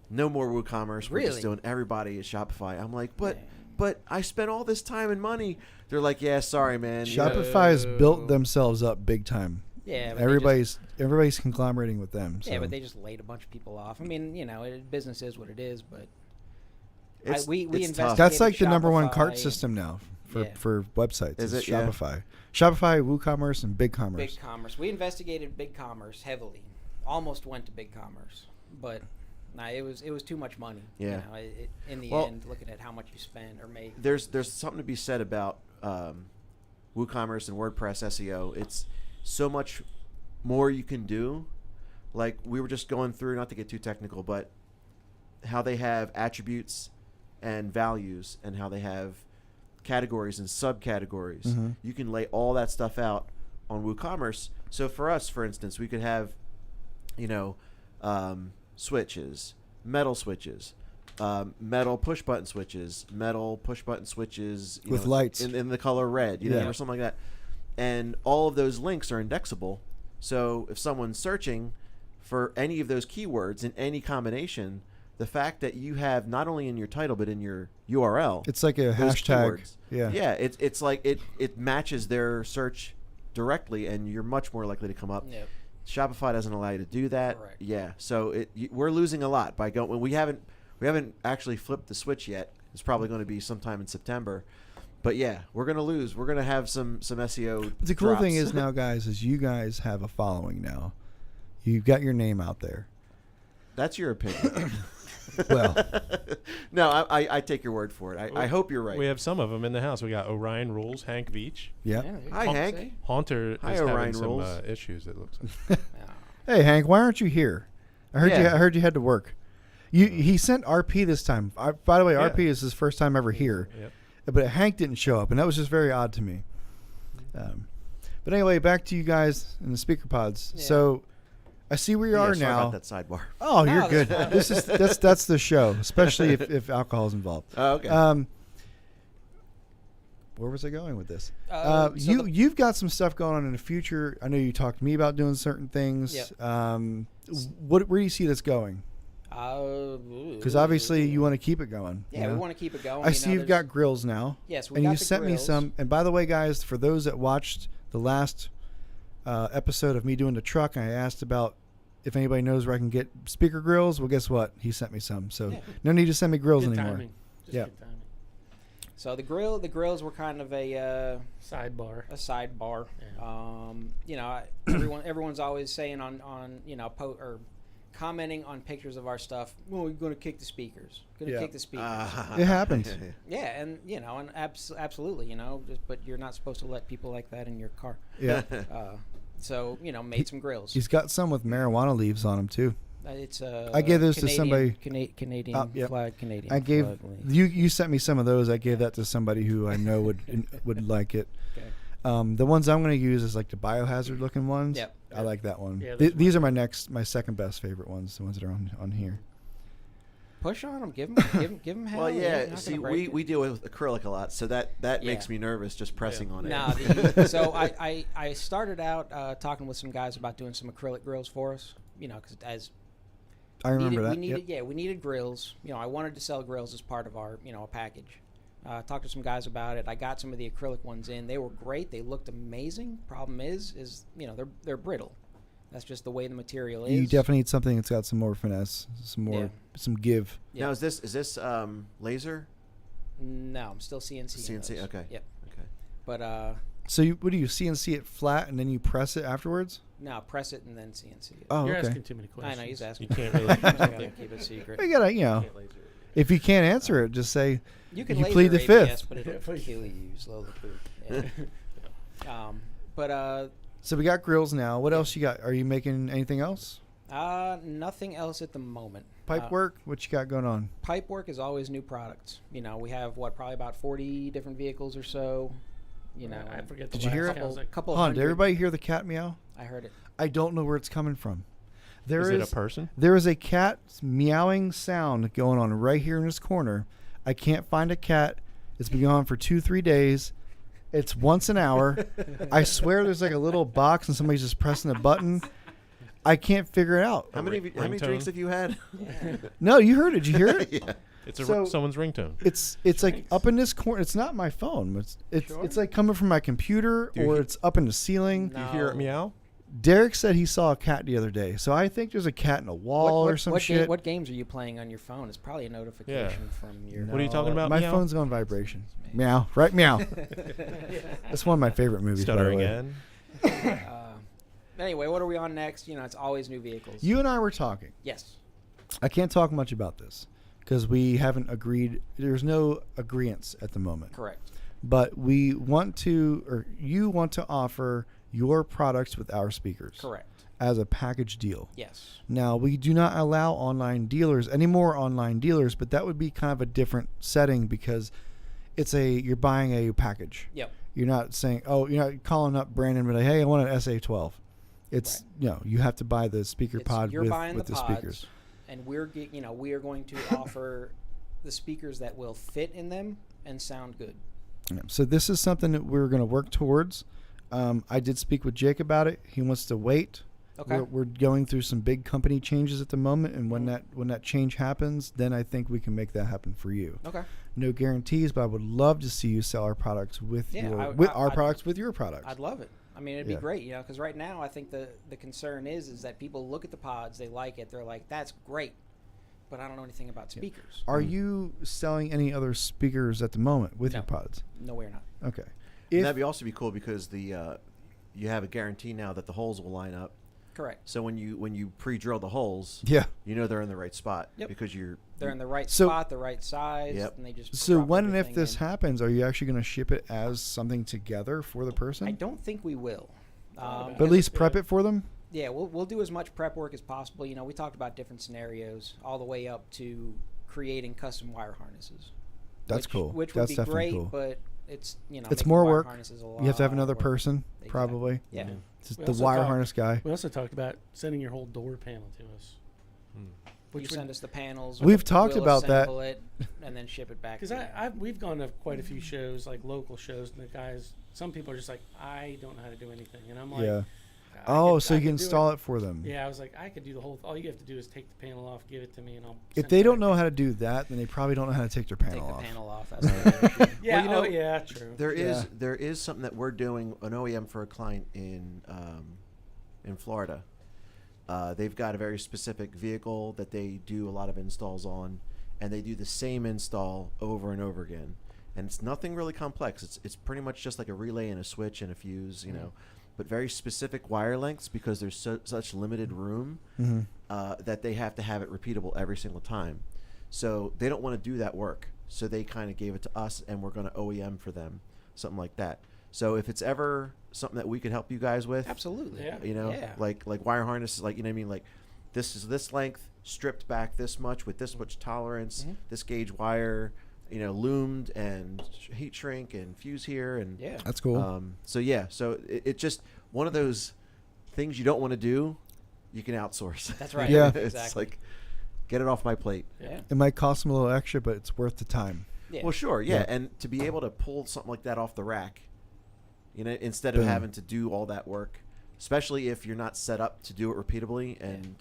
no more WooCommerce. We're just Really? doing everybody is Shopify." I'm like, Man. "But I spent all this time and money." They're like, "Yeah, sorry, man." Shopify has built themselves up big time. Yeah. But Everybody's conglomerating with them. So. Yeah, but they just laid a bunch of people off. I mean, business is what it is, but It's, we it's invested- tough. That's like the number one cart Shopify. system now for, Yeah. for websites. Is It's it? Yeah. Shopify. Shopify, WooCommerce, and BigCommerce. Big Commerce. We investigated Big Commerce heavily. Almost went to Big Commerce, but it was too much money. Yeah. In the Well, end, looking at how much you spend or make. There's something to be said about WooCommerce and WordPress SEO. It's so much more you can do. Like we were just going through, not to get too technical, but how they have attributes and values, and how they have categories and subcategories. Mhm. You can lay all that stuff out on WooCommerce. So for us, for instance, we could have, switches, metal switches, metal push button switches, metal push button switches With lights. in the color red, Yeah. or something like that. And all of those links are indexable. So if someone's searching for any of those keywords in any combination, the fact that you have not only in your title but in your URL, it's like a those hashtag. keywords. Yeah. It's like it matches their search directly, and you're much more likely to come up. Yep. Shopify doesn't allow you to do that. Correct. Yeah, so we're losing a lot by going. We haven't actually flipped the switch yet. It's probably going to be sometime in September. But yeah, we're going to lose. We're going to have some SEO. But the cool thing drops. is now, guys, is you guys have a following now. You've got your name out there. That's your opinion. Well, no, I take your word for it. I hope you're right. We have some of them in the house. We got Orion Rules, Hank Veach. yeah. Hi, Hank. Haunter Hi, is Orion having some Rules. issues, it looks like. Hey, Hank, why aren't you here? I Yeah. heard you had to work. He sent RP this time. By the way, Yeah. RP is his first time ever here. Yep. But Hank didn't show up, and that was just very odd to me. But anyway, back to you guys in the speaker pods. Yeah. So I see where you are Sorry now. about that sidebar. Oh, No, you're good. that's fine. That's the show, especially if alcohol is involved. Oh, okay. Where was I going with this? So You've got some stuff going on in the future. I know you talked to me about doing certain things. Yep. Where do you see this going? Because obviously you want to keep it going. Yeah, you know? we want to keep it going. I see you've got grills now. Yes, we and got you the sent me grills. some. And by the way, guys, for those that watched the last episode of me doing the truck, I asked about if anybody knows where I can get speaker grills. Well, guess what? He sent me some. So Yeah. no need to send me grills Good anymore. timing. Just Yeah. good timing. So the grills were kind of a Sidebar. sidebar. Yeah. You know, everyone's always saying on you know or commenting on pictures of our stuff. Well, we're going to kick the speakers. Going to Yeah. kick the speakers. It happens. Yeah, and you know, and absolutely, you know, but you're not supposed to let people like that in your car. Yeah. So you know, made some grills. He's got some with marijuana leaves on them too. It's I gave those to somebody- Canadian yep. flag Canadian. I gave flag leaf. you sent me some of those. I gave that to somebody who I know would like it. Okay. The ones I'm going to use is like the biohazard looking ones. Yep. I like that one. Yeah, These are my second best favorite ones. The ones that are on here. Push on them. Give them hell. Well, You're yeah. not See, gonna break we it. deal with acrylic a lot, so that Yeah. makes me nervous just pressing on it. No, so I started out talking with some guys about doing some acrylic grills for us. You know, because as I remember that. we needed we needed grills. You know, I wanted to sell grills as part of our a package. Talked to some guys about it. I got some of the acrylic ones in. They were great. They looked amazing. Problem is they're brittle. That's just the way the material is. You definitely need something that's got some more finesse, some give. Yeah. Now, is this laser? No, I'm still CNC. in CNC. those. Okay. Yep. Okay. But So what do you CNC it flat and then you press it afterwards? no, press it and then CNC it. Oh, You're okay. asking too many I questions. know he's asking. You can't really. I gotta keep it secret. You gotta, if you can't answer it, just say You can you laser plead the ABS, fifth. but it'll kill you slowly. Yeah. But So we got grills now. What else you got? Are you making anything else? nothing else at the moment. Pipe work? What you got going on? Pipe work is always new products. You know, we have probably about 40 different vehicles or so. You know, I forget. Did the you hear last it? count. I was like, couple Hold on, hundred. did everybody hear the cat meow? I heard it. I don't know where it's coming from. There Is is it a person? There is a cat meowing sound going on right here in this corner. I can't find a cat. It's been going on for 2-3 days. It's once an hour. I swear there's like a little box and somebody's just pressing a button. I can't figure it out. How many ringtone? drinks have you had? No, you heard it. Did you hear it? Yeah. It's So- someone's ringtone. It's like up in this corner. It's not my phone. It's like coming from my computer Do you or hear- it's up in the ceiling. Do you hear it No. meow? Derek said he saw a cat the other day, so I think there's a cat in a wall or some shit. What games are you playing on your phone? It's probably a notification from your. What are you talking about? My meow? phone's on vibration. Meow, right? Meow. That's one of my favorite movies. by the Stuttering way. again. Anyway, what are we on next? You know, it's always new vehicles. You and I were talking. Yes. I can't talk much about this because we haven't agreed. There's no agreements at the moment. Correct. But we want to, or you want to offer your products with our speakers. Correct. As a package deal. Yes. Now, we do not allow online dealers, any more online dealers, but that would be kind of a different setting because you're buying a package. Yep. You're not saying, you're not calling up Brandon and be like, hey, I want an SA12. It's, you have to buy the speaker pod You're buying with the pods, speakers. and we are going to offer the speakers that will fit in them and sound good. Yeah. So this is something that we're going to work towards. I did speak with Jake about it. He wants to wait Okay. We're going through some big company changes at the moment, and when that change happens, then I think we can make that happen for you. Okay. No guarantees, but I would love to see you sell our products with our products with your products. I'd love it. I mean, it'd be great, because right now I think the concern is that people look at the pods, they like it, they're like, that's great, but I don't know anything about speakers. Are you selling any other speakers at the moment with your pods? No, we're not. Okay. And that'd also be cool because you have a guarantee now that the holes will line up. Correct. So when you pre-drill the holes, you know they're in the right spot because they're in the right spot, the right size, and they just. So when and if this happens, are you actually going to ship it as something together for the person? I don't think we will. But at least prep it for them. Yeah, we'll do as much prep work as possible. We talked about different scenarios, all the way up to creating custom wire harnesses. That's cool. Which would be great, but it's it's more work. You have to have another person, probably. Yeah. The wire harness guy. We also talked about sending your whole door panel to us. You send us the panels. We've talked about that. It and then ship it back. Because we've gone to quite a few shows, like local shows, and the guys, some people are just like, I don't know how to do anything. And I'm like, so you can install it for them. Yeah, I was like, I could do the whole. All you have to do is take the panel off, give it to me, and I'll. If they don't know how to do that, then they probably don't know how to take their panel off. Take the panel off. That's yeah, true. There is something that we're doing, an OEM for a client in Florida. They've got a very specific vehicle that they do a lot of installs on, and they do the same install over and over again. And it's nothing really complex. It's pretty much just like a relay and a switch and a fuse, but very specific wire lengths because there's such limited room that they have to have it repeatable every single time. So they don't want to do that work. So they kind of gave it to us, and we're going to OEM for them, something like that. So if it's ever something that we could help you guys with, absolutely, like wire harnesses, like like this is this length stripped back this much with this much tolerance, this gauge wire, loomed and heat shrink and fuse here, and that's cool. So it's just one of those things you don't want to do, you can outsource. That's right. Yeah, it's like get it off my plate. Yeah, it might cost them a little extra, but it's worth the time. Yeah. Well, sure, and to be able to pull something like that off the rack. Instead of having to do all that work, especially if you're not set up to do it repeatably, and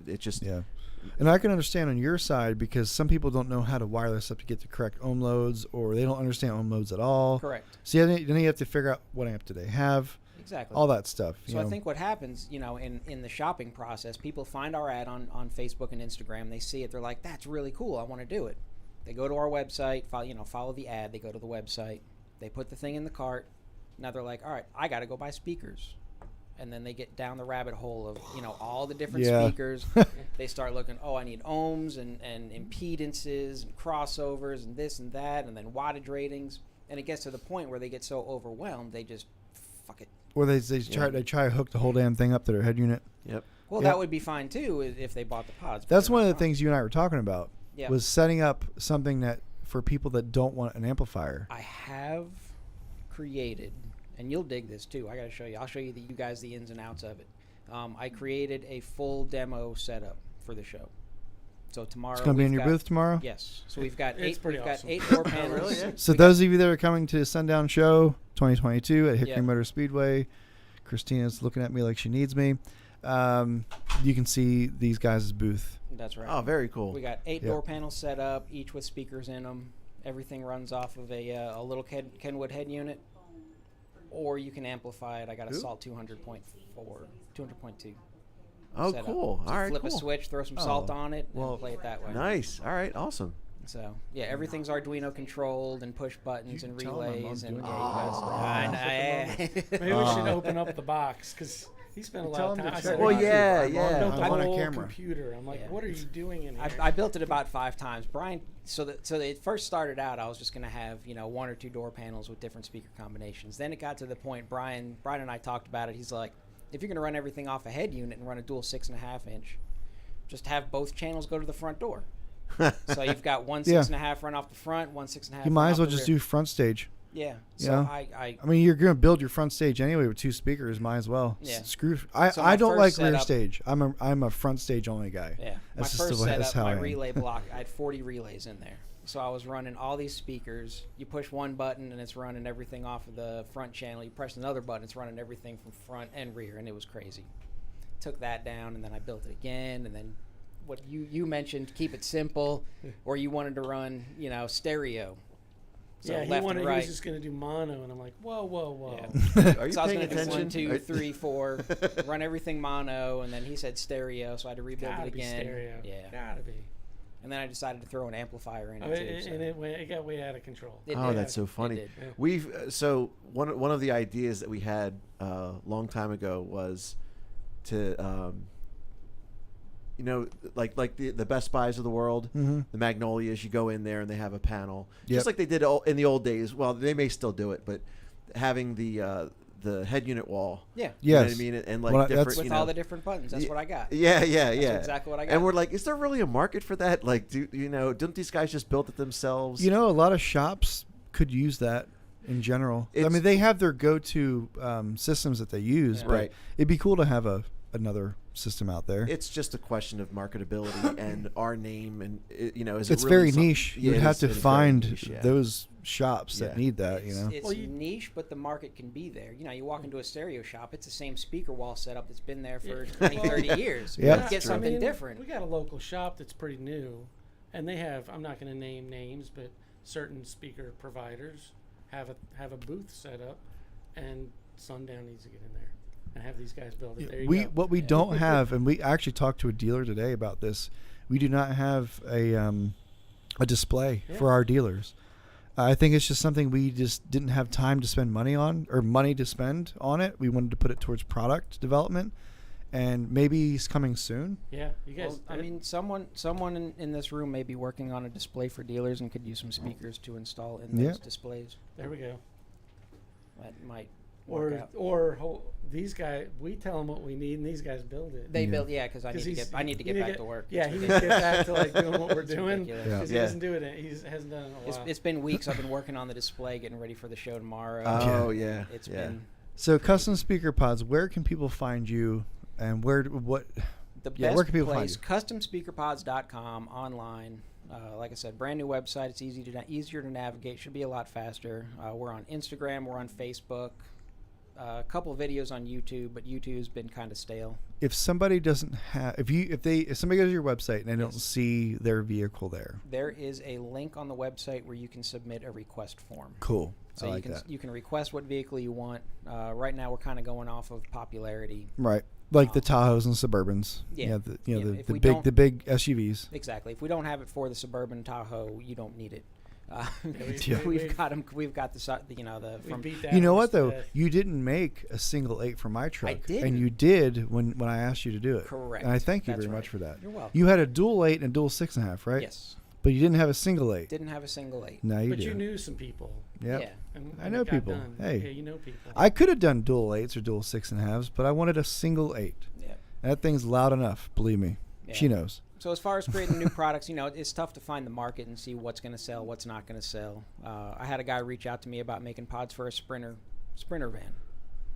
it just And I can understand on your side because some people don't know how to wire this up to get the correct ohm loads, or they don't understand ohm loads at all. Correct. So then you have to figure out what amp do they have. Exactly. All that stuff. So I think what happens, in the shopping process, people find our ad on Facebook and Instagram. They see it. They're like, "That's really cool. I want to do it." They go to our website, follow the ad. They go to the website. They put the thing in the cart. Now they're like, all right, I got to go buy speakers. And then they get down the rabbit hole of, all the different speakers. They start looking, I need ohms and impedances and crossovers and this and that, and then wattage ratings. And it gets to the point where they get so overwhelmed, they just fuck it. Or they try to hook the whole damn thing up to their head unit. Yep. Well, that would be fine, too, if they bought the pods. That's one of the things you and I were talking about, was setting up something that for people that don't want an amplifier. I have created, and you'll dig this too. I got to show you. I'll show you guys the ins and outs of it. I created a full demo setup for the show. So tomorrow it's going to be in your booth tomorrow. Yes. So we've got got 8 door panels. Really? Yeah. So those of you that are coming to Sundown Show 2022 at Hickory Motor Speedway, Christina's looking at me like she needs me. You can see these guys' booth. That's right. Oh, very cool. We got 8 door panels set up, each with speakers in them. Everything runs off of a little Kenwood head unit. Or you can amplify it. I got a Salt 200.2. Oh, cool. So all right, flip cool. a switch, throw some salt on it, and play it that way. Nice. All right, awesome. So, everything's Arduino controlled and push buttons and relays. And Maybe we should open up the box because he spent a lot of time. I said, Well, yeah. I'm on a camera. computer. I'm like, what are you doing in here? I built it about 5 times. Brian, so it first started out, I was just going to have 1 or 2 door panels with different speaker combinations. Then it got to the point, Brian and I talked about it. He's like, if you're going to run everything off a head unit and run a dual 6.5 inch, just have both channels go to the front door. So you've got one 6.5 run off the front, one 6.5. You might as well just do front stage. Yeah. So I mean, you're going to build your front stage anyway with 2 speakers. Might as well. Yeah. Screw. I don't like rear stage. I'm a front stage only guy. Yeah. That's my first setup, my I relay block, I had 40 relays in there. So I was running all these speakers. You push one button and it's running everything off of the front channel. You press another button, it's running everything from front and rear, and it was crazy. took that down, and then I built it again, and then what you mentioned, keep it simple, or you wanted to run, stereo. So yeah, he left wanted. and right. He was just going to do mono, and I'm like, whoa. Yeah. Are you So I was paying going to do attention? 1, 2, 3, 4, run everything mono, and then he said stereo, so I had to rebuild Gotta it be again. stereo. Yeah. Gotta be. And then I decided to throw an amplifier in Oh, it too. and it got way out of control. It Oh, did. that's so funny. It did. Yeah. We've so one of the ideas that we had a long time ago was to like the Best Buys of the world, Mm-hmm. the Magnolias. You go in there and they have a panel, Yep. just like they did in the old days. Well, they may still do it, but having the head unit wall. Yeah. You know Yes. what I mean? And like Well, different, With you all know, the different buttons. That's what I got. yeah, That's exactly what I got. And we're like, is there really a market for that? Like, don't these guys just build it themselves? A lot of shops could use that in general. I It's- mean, they have their go-to systems that they use, Yeah. but Right. it'd be cool to have another system out there. It's just a question of marketability and our name, and is It's it really very some- niche. Yeah, You'd it have is- to it is very find niche, yeah. those shops that Yeah. need that. It's Well, you- niche, but the market can be there. You walk into a stereo shop, it's the same speaker wall setup that's been there for 20, 30 years. Yeah. Get That's something We different. got a local shop that's pretty new, and they have. I'm not going to name names, but certain speaker providers have a booth set up, and Sundown needs to get in there and have these guys build it. There you go. What we Yeah. don't have, and we actually talked to a dealer today about this. We do not have a display Yeah. for our dealers. I think it's just something we just didn't have time to spend money on, or money to spend on it. We wanted to put it towards product development, and maybe it's coming soon. Yeah, you guys. Well, I mean, someone in this room may be working on a display for dealers and could use some speakers to install in Yeah. those displays. there we go. That might work out. Or these guys, we tell them what we need, and these guys build it. They Yeah. build, because I need to get back to work. Yeah, It's he needs to get back to like doing what we're It's doing ridiculous. Yeah. because he Yeah. doesn't do it. He hasn't done it in a while. It's been weeks. I've been working on the display, getting ready for the show tomorrow. Oh yeah, It's yeah. been So, Custom Speaker Pods, where can people find you, and the where best can people find place. you? CustomSpeakerPods.com online. Like I said, brand new website. It's easier to navigate. Should be a lot faster. We're on Instagram. We're on Facebook. A couple videos on YouTube, but YouTube's been kind of stale. If somebody doesn't have, if somebody goes to your website and they don't Yes. see their vehicle there, There is a link on the website where you can submit a request form. cool. So I you like can that. you can request what vehicle you want. Right now, we're kind of going off of popularity. Right, like the Um, Tahoes and Suburbans. Yeah. Yeah, if we don't- the big SUVs. Exactly. If we don't have it for the Suburban Tahoe, you don't need it. Yeah. We've got them. We've got the We from beat that You know horse what to though? death. You didn't make a single 8 for my truck, and didn't. you did when I asked you to do it. Correct. And I thank you That's very right. much for that. You're welcome. You had a dual 8 and a dual 6.5, right? Yes. But you didn't have a single 8. Didn't have a single 8. Now you But do. you knew some people. Yep. Yeah. And I and know it got people. done. Hey. Yeah, you know people. I could have done dual 8s or dual 6.5s, but I wanted a single 8. Yeah. And that thing's loud enough. Believe me. Yeah. She knows. So as far as creating new products, it's tough to find the market and see what's going to sell, what's not going to sell. I had a guy reach out to me about making pods for a Sprinter van,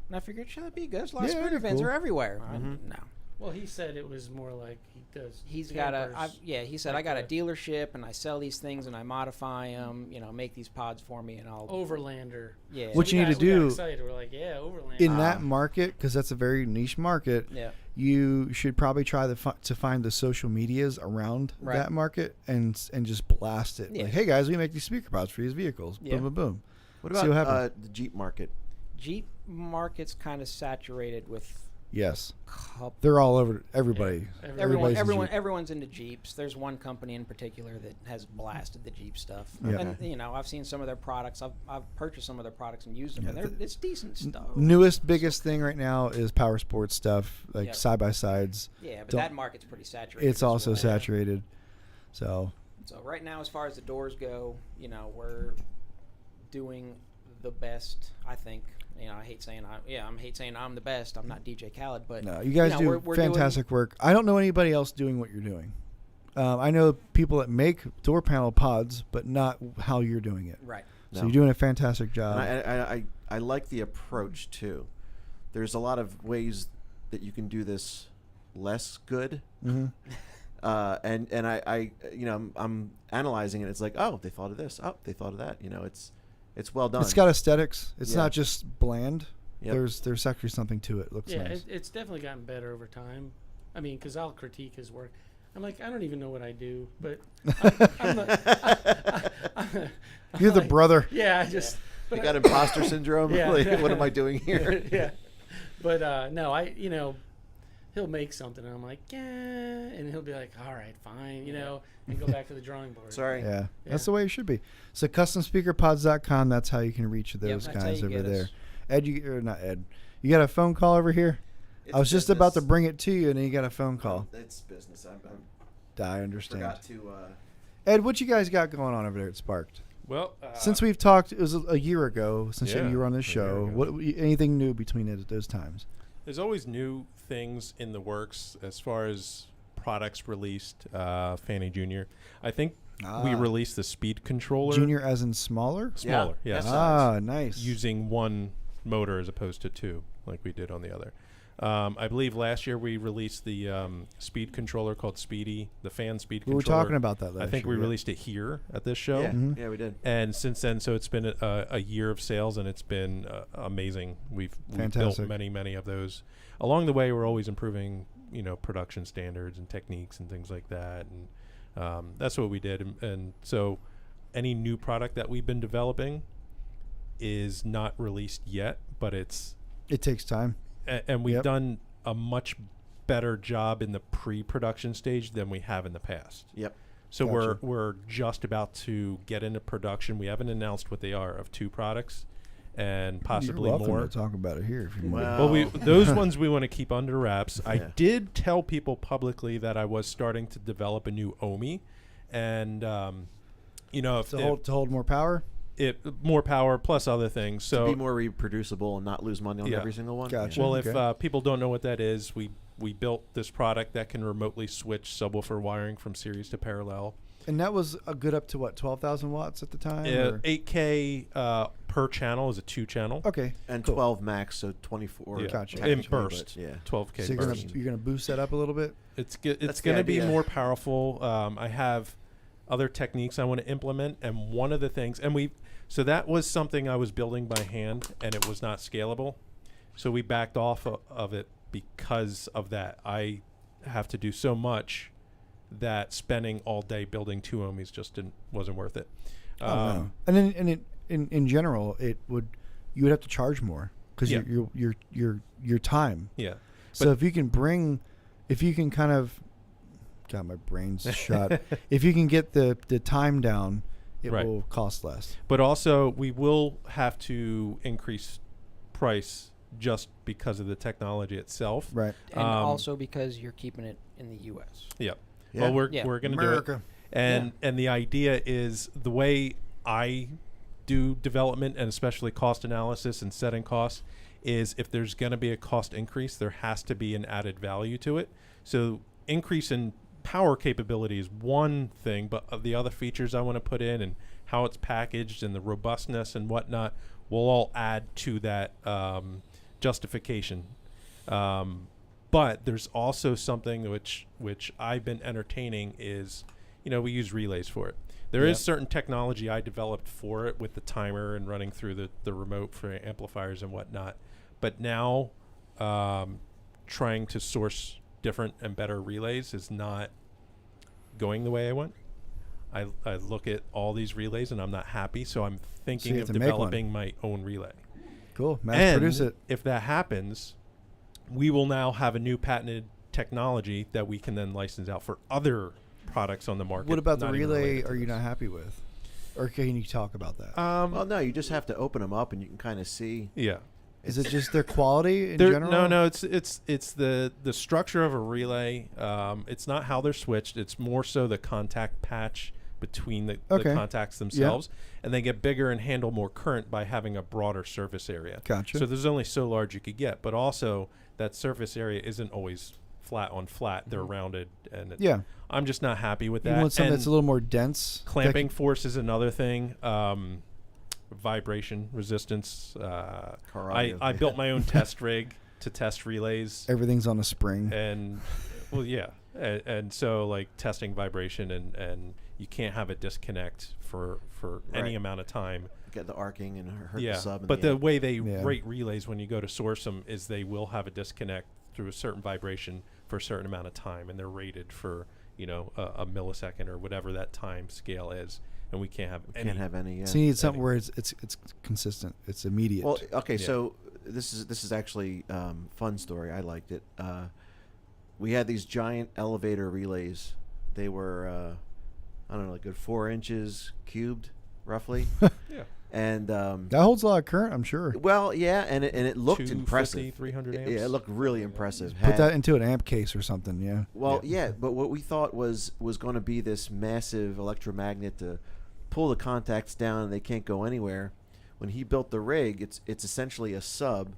and I figured, should that be good? There's a lot of Yeah, Sprinter vans cool. are everywhere. No, Well, he said it was more like he does. he's got a. campers. He said like I got a a- dealership and I sell these things and I modify them. Make these pods for me and I'll. Overlander. Yeah. What We you need got- to we got do- excited. We're like, yeah, Overlander. In that market, because that's a very niche market, Yeah. you should probably try to find the social medias around Right. that market and just blast it. Yeah. Like, hey guys, we make these speaker pods for these vehicles. Yeah. Boom, boom, boom. What See what about happens. the Jeep market? Jeep market's kind of saturated with. Yes, Couple, they're all over. Everybody. Yeah. Everybody's a Jeep. everyone's into Jeeps. There's one company in particular that has blasted the Jeep stuff. Yeah. And I've seen some of their products. I've purchased some of their products and used them, Yeah, and it's decent stuff. Newest, biggest thing right now is power sports stuff, like Yep. side by sides. Yeah, but Don't- that market's pretty saturated. It's as also well. saturated. So So right now, as far as the doors go, we're doing the best. I think. I hate saying I'm the best. I'm not DJ Khaled, but no, you guys do we're fantastic work. I don't know anybody else doing what you're doing. I know people that make door panel pods, but not how you're doing it. Doing, right. So No. you're doing a fantastic job. And I like the approach too. There's a lot of ways that you can do this less good. Mhm. And I I'm analyzing it. It's like, oh, they thought of this. Oh, they thought of that. It's well done. It's got aesthetics. It's Yeah. not just bland. Yep. There's actually something to it. Looks Yeah, nice. it's definitely gotten better over time. I mean, because I'll critique his work. I'm like, I don't even know what I do, but You're the brother. Yeah, I just. You got imposter syndrome. Yeah. Like, what am I doing here? Yeah, but no, he'll make something, and I'm like, yeah, and he'll be like, all right, fine, and go back to the drawing board. Sorry. Yeah, that's the way it should be. So customspeakerpods.com. That's how you can reach those that's how guys you over get there. us. Ed, or not Ed. You got a phone call over here? I was just about to bring it to you, and then you got a phone call. It's business. I understand. Forgot to. Ed, what you guys got going on over there at Sparked? Well, Since we've talked, it was a year ago since Yeah, you were on the a show. year ago. Anything new between those times? there's always new things in the works as far as products released. Fanny Junior, I think we released the speed controller. Junior as in smaller? Smaller, Yeah. yes. Nice. Using one motor as opposed to two, like we did on the other. I believe last year we released the speed controller called Speedy, the fan speed We were controller. talking about that last I think year, we yeah. released it here at this show. Yeah, Mhm. yeah, we did. And since then, so it's been a year of sales, and it's been amazing. We've built Fantastic. many of those. Along the way, we're always improving, production standards and techniques and things like that. And that's what we did. And so any new product that we've been developing is not released yet, but it takes time. and we've Yep. done a much better job in the pre-production stage than we have in the past. Yep. So Gotcha. we're just about to get into production. We haven't announced what they are of 2 products, and possibly You're welcome more. to talk about it here if you want. Wow. Well, those ones we want to keep under wraps. I Yeah. did tell people publicly that I was starting to develop a new OMI, and if to hold more power. it more power plus other things. So To be more reproducible and not lose money on Yeah. every single one. Gotcha. Yeah. well, Okay. if people don't know what that is, we built this product that can remotely switch subwoofer wiring from series to parallel. And that was a good up to what, 12,000 watts at the time? or- 8K per channel is a 2-channel. Okay. And cool. 12 max, so 24. Yeah. Gotcha. In technically, burst. but yeah. 12K So burst. you're gonna boost that up a little bit. It's That's the going to be idea. more powerful. I have other techniques I want to implement, and one of the things, so that was something I was building by hand, and it was not scalable. So we backed off of it because of that. I have to do so much that spending all day building 2 ohms just wasn't worth it. No. And then in general, you would have to charge more because Yeah. your time. Yeah. So if you can kind of, God, my brain's shut. If you can get the time down, it Right. will cost less. But also, we will have to increase price just because of the technology itself. Right. And also because you're keeping it in the U.S. Yeah. Yeah. Well, we're Yeah. going to do it. America. And the idea is the way I do development, and especially cost analysis and setting costs, is if there's going to be a cost increase, there has to be an added value to it. So increase in power capability is one thing, but of the other features I want to put in and how it's packaged and the robustness and whatnot will all add to that justification. But there's also something which I've been entertaining is, we use relays for it. There is certain technology I developed for it with the timer and running through the remote for amplifiers and whatnot. But now trying to source different and better relays is not going the way I want. I look at all these relays and I'm not happy, so I'm thinking you of have to make one. developing my own relay. Cool. Mass And produce it. if that happens, we will now have a new patented technology that we can then license out for other products on the market. What about the not even relay? related to Are you this. not happy with, or can you talk about that? Well, no, you just have to open them up and you can kind of see. Yeah. Is it just their quality in There- general? No, it's the structure of a relay. It's not how they're switched. It's more so the contact patch between the Okay. contacts themselves, and they get bigger and handle more current by having a broader surface area. Gotcha. So there's only so large you could get, but also that surface area isn't always flat on flat. They're rounded, and Yeah. I'm just not happy with You that. want something And that's a little more dense. that clamping can- force is another thing. Vibration resistance. I built my own test rig to test relays, everything's on a spring. and well, yeah, and so like testing vibration, and you can't have a disconnect for any Right. amount of time get the arcing and hurt the sub. But the way they rate relays when you go to source them is they will have a disconnect through a certain vibration for a certain amount of time, and they're rated for a millisecond or whatever that time scale is, and we can't have any. So you need something where it's consistent, it's immediate. Well, okay, so this is actually fun story. I liked it. We had these giant elevator relays. They were I don't know, a good 4 inches cubed, roughly. Yeah. And that holds a lot of current, I'm sure. Well, yeah, and it looked impressive. 300 amps. Yeah, it looked really impressive. Put that into an amp case or something, yeah. Well, yeah, but what we thought was going to be this massive electromagnet to pull the contacts down and they can't go anywhere. When he built the rig, it's essentially a sub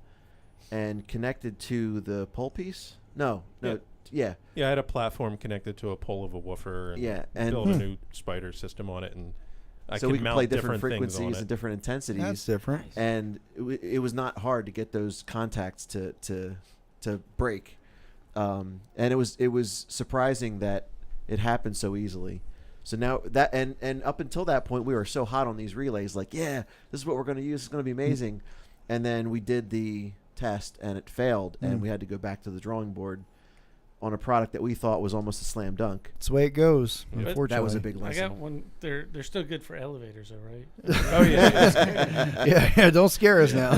and connected to the pole piece. No. Yeah. Yeah, I had a platform connected to a pole of a woofer and built a new spider system on it, and so we could play different frequencies and different intensities. That's different. And it was not hard to get those contacts to break. And it was surprising that it happened so easily. So now that and up until that point, we were so hot on these relays, like, yeah, this is what we're going to use. It's going to be amazing. And then we did the test and it failed, and we had to go back to the drawing board on a product that we thought was almost a slam dunk. That's the way it goes. Unfortunately, that was a big lesson. I got one. They're still good for elevators, all right? Oh yeah. yeah. Don't scare us now.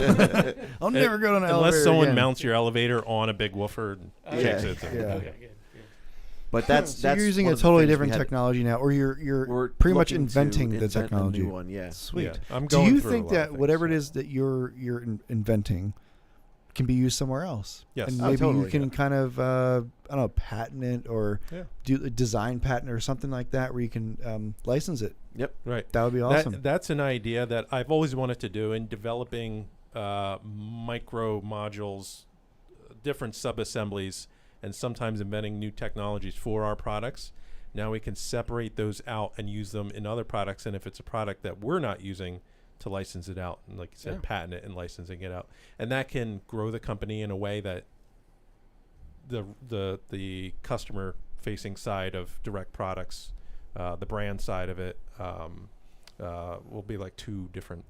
I'll never go to an elevator unless someone again. mounts your elevator on a big woofer and kicks it. Okay, good. Yeah. But that's you're using a totally different technology now, or you're pretty much inventing the technology. A new one, yeah. Sweet. Yeah, I'm Do going you through think a lot of that things. whatever it is that you're inventing can be used somewhere else? Yes. And Oh, maybe totally, you can kind of I don't know, patent it or do a design patent or something like that where you can license it. Yep. Right. That would be awesome. That's an idea that I've always wanted to do in developing micro modules, different sub-assemblies, and sometimes inventing new technologies for our products. Now we can separate those out and use them in other products, and if it's a product that we're not using, to license it out, and like you said, patent it and licensing it out, and that can grow the company in a way that the customer facing side of direct products, the brand side of it, will be like two different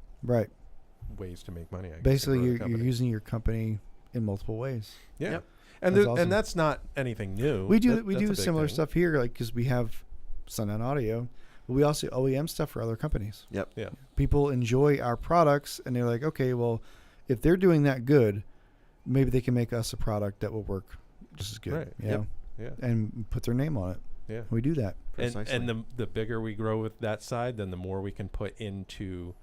ways to make money. I guess, basically, you're using your company in multiple ways. Yeah. Yep. And That's awesome. and that's not anything new. We do That's a do big similar thing. stuff here, like because we have Sundown Audio, but we also OEM stuff for other companies. Yep. Yeah. People enjoy our products, and they're like, okay, well, if they're doing that good, maybe they can make us a product that will work just as good. Right. You know? Yeah. And put their name on it. Yeah. We do that. And the bigger we grow with that side, then the more we can put into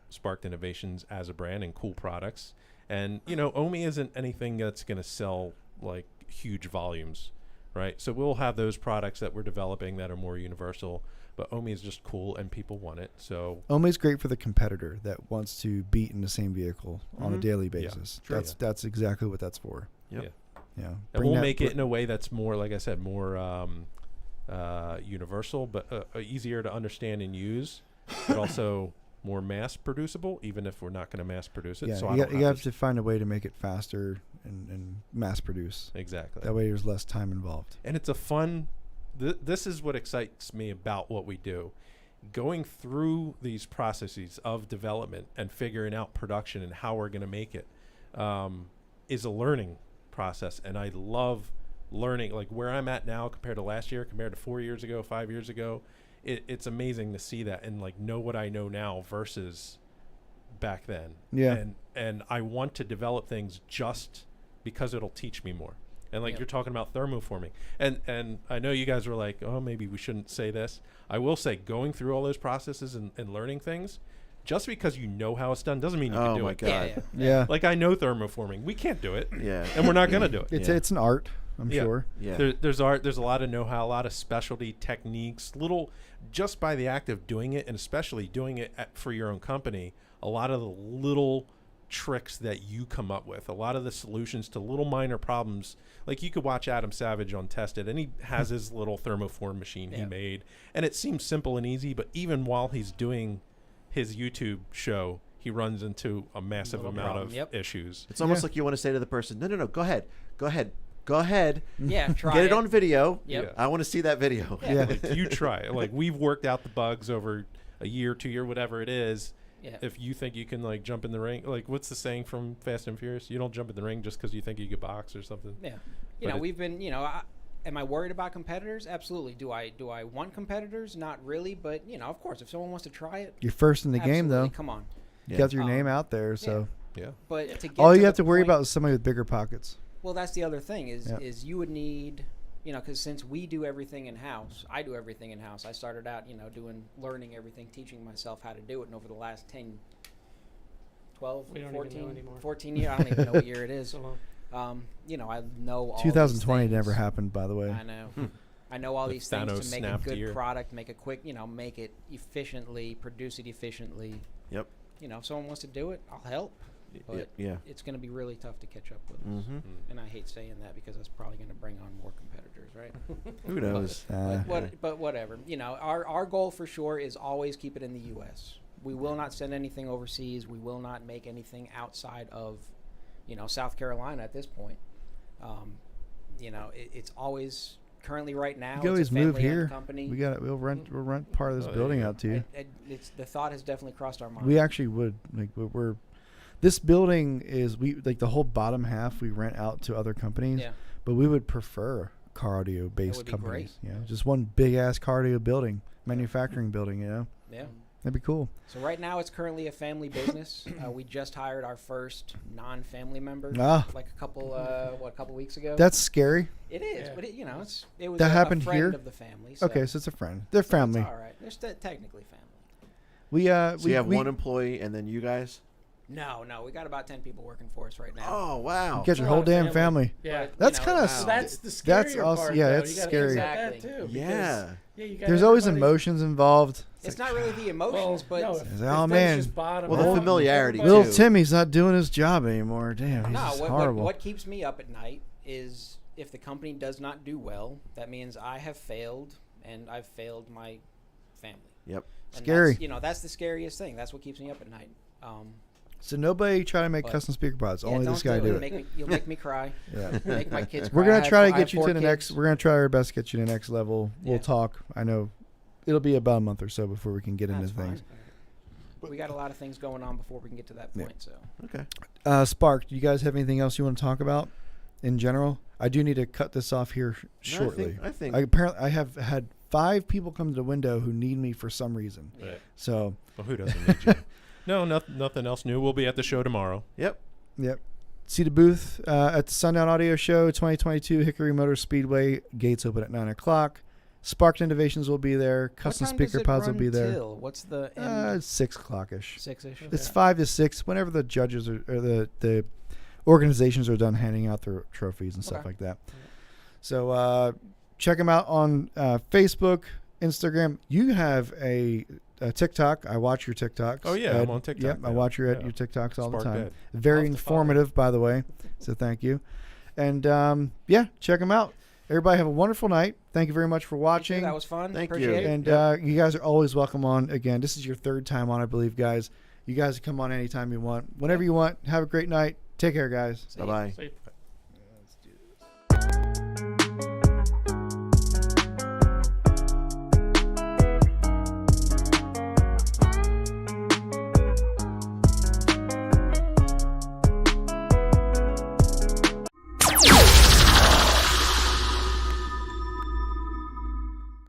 Sparked Innovations as a brand and cool products. And, OMI isn't anything that's going to sell like huge volumes, right? So we'll have those products that we're developing that are more universal, but OMI is just cool and people want it. So OMI is great for the competitor that wants to beat in the same vehicle on a daily basis. True. That's exactly what that's for. Yep. Yeah. And we'll make it in a way that's more, like I said, more universal, but easier to understand and use, but also more mass producible, even if we're not going to mass produce it. Yeah, So you have to find a way to make it faster and mass produce. Exactly. That way there's less time involved. And it's a fun, this is what excites me about what we do. Going through these processes of development and figuring out production and how we're going to make it is a learning process. And I love learning, like where I'm at now compared to last year, compared to 4 years ago, 5 years ago. It's amazing to see that and like know what I know now versus back then. Yeah. And I want to develop things just because it'll teach me more. And like you're talking about thermoforming. And I know you guys were like, oh, maybe we shouldn't say this. I will say going through all those processes and learning things, just because you know how it's done doesn't mean you can do it. Oh my God. Yeah. Like I know thermoforming. We can't do it. Yeah. And we're not going to do it. It's an art, I'm sure. Yeah. There's art. There's a lot of know-how, a lot of specialty techniques, just by the act of doing it, and especially doing it for your own company, a lot of the little tricks that you come up with, a lot of the solutions to little minor problems. Like you could watch Adam Savage on Tested, and he has his little thermoform machine he made, and it seems simple and easy, but even while he's doing his YouTube show, he runs into a massive amount of issues. It's almost like you want to say to the person, no, go ahead. Yeah, try Get it on video. Yep. I want to see that video. Yeah. Like you try. Like we've worked out the bugs over a year, 2 year, whatever it is, Yeah. if you think you can like jump in the ring, like what's the saying from Fast and Furious? You don't jump in the ring just because you think you could box or something. Yeah. But We've been, am I worried about competitors? Absolutely. Do I want competitors? Not really, but of course, if someone wants to try it, You're first in the game, though. come on. You got your name out there, so Yeah. But to get all to you have the to worry point- about is somebody with bigger pockets. Well, that's the other thing is you would need, because since we do everything in house, I do everything in house. I started out, learning everything, teaching myself how to do it, and over the last 10, 12, We don't 14, even know anymore. 14 years, I don't even know what year it is. So long. I know all 2020 these things. never happened, by the way. I know. I know all The these things Thanos to make a snapped good year. product, make it quick, make it efficiently, produce it efficiently. Yep. If someone wants to do it, I'll help. But Yeah. it's going to be really tough to catch up with us. Mm-hmm. And I hate saying that because that's probably going to bring on more competitors, right? Who knows? But whatever. Our goal for sure is always keep it in the U.S. We will not send anything overseas. We will not make anything outside of, South Carolina at this point. It's always currently right now. You can always it's a move family-owned here. company. We'll rent part of this Oh, there building you go. out to you. It's the thought has definitely crossed our mind. We actually would we're this building is the whole bottom half we rent out to other companies. Yeah. But we would prefer car audio based would be companies. great. Yeah, just one big ass car audio building, manufacturing building. Yeah. That'd be cool. So right now it's currently a family business. We just hired our first non-family member, like a couple weeks ago. That's scary. It is, Yeah. but it was That a happened friend here? of the family. So Okay, so it's a friend. They're family. It's all right. They're technically family. So you have one employee and then you guys? No, we got about 10 people working for us right now. Oh, wow. You got your a whole lot of damn family. family. Yeah. But, That's you know, kind of wow. That's the scarier That's also part, yeah, though. that's You gotta scary. think about that, Exactly. too, because, Yeah. you got There's always everybody- emotions involved. It's not really the emotions, but no, It's if like, oh, things man. just bottom Well, the out, familiarity, everybody- Little too. Timmy's not doing his job anymore. Damn, he's no. just What horrible. keeps me up at night is if the company does not do well, that means I have failed and I've failed my family. Yep. And Scary. That's the scariest thing. That's what keeps me up at night. So nobody try to make But- custom speaker pods. Only don't this guy do it. You'll make me cry. Yeah. Make my kids cry. We're gonna try to I have get you 4 to the next. kids. We're gonna try our best to get you to the next level. We'll Yeah. talk. I know it'll be about a month or so before we can get into That's fine. things. We got a lot of things going on before we can get to that Yeah. point. So Okay. Spark, do you guys have anything else you want to talk about in general? I do need to cut this off here shortly. I think Apparently, I have had 5 people come to the window who need me for some reason. yeah. So, Well, who doesn't need you? No, nothing else new. We'll be at the show tomorrow. Yep. yep. See the booth at the Sundown Audio Show 2022, Hickory Motor Speedway. Gates open at 9 o'clock. Sparked Innovations will be there. Custom What time does speaker it pods will run be there. till? What's the end? 6 o'clock-ish. 6-ish? It's 5 to 6. Whenever the judges or the organizations are done handing out their trophies and stuff Okay. like that. So check them out on Facebook, Instagram. You have a TikTok. I watch your TikToks. Oh, yeah, Ed. I'm on TikTok Yep, I now. watch your Yeah. TikToks all the Spark time. Ed. Very I'll have to follow. informative, by the way. So thank you. And check them out. Everybody have a wonderful night. Thank you very much for watching. That was fun. Thank Appreciate you. it. And you guys are always welcome on. Again, this is your 3rd time on, I believe, guys. You guys can come on anytime you want. Whenever you want. Have a great night. Take care, guys. See ya. Bye-bye. Safe.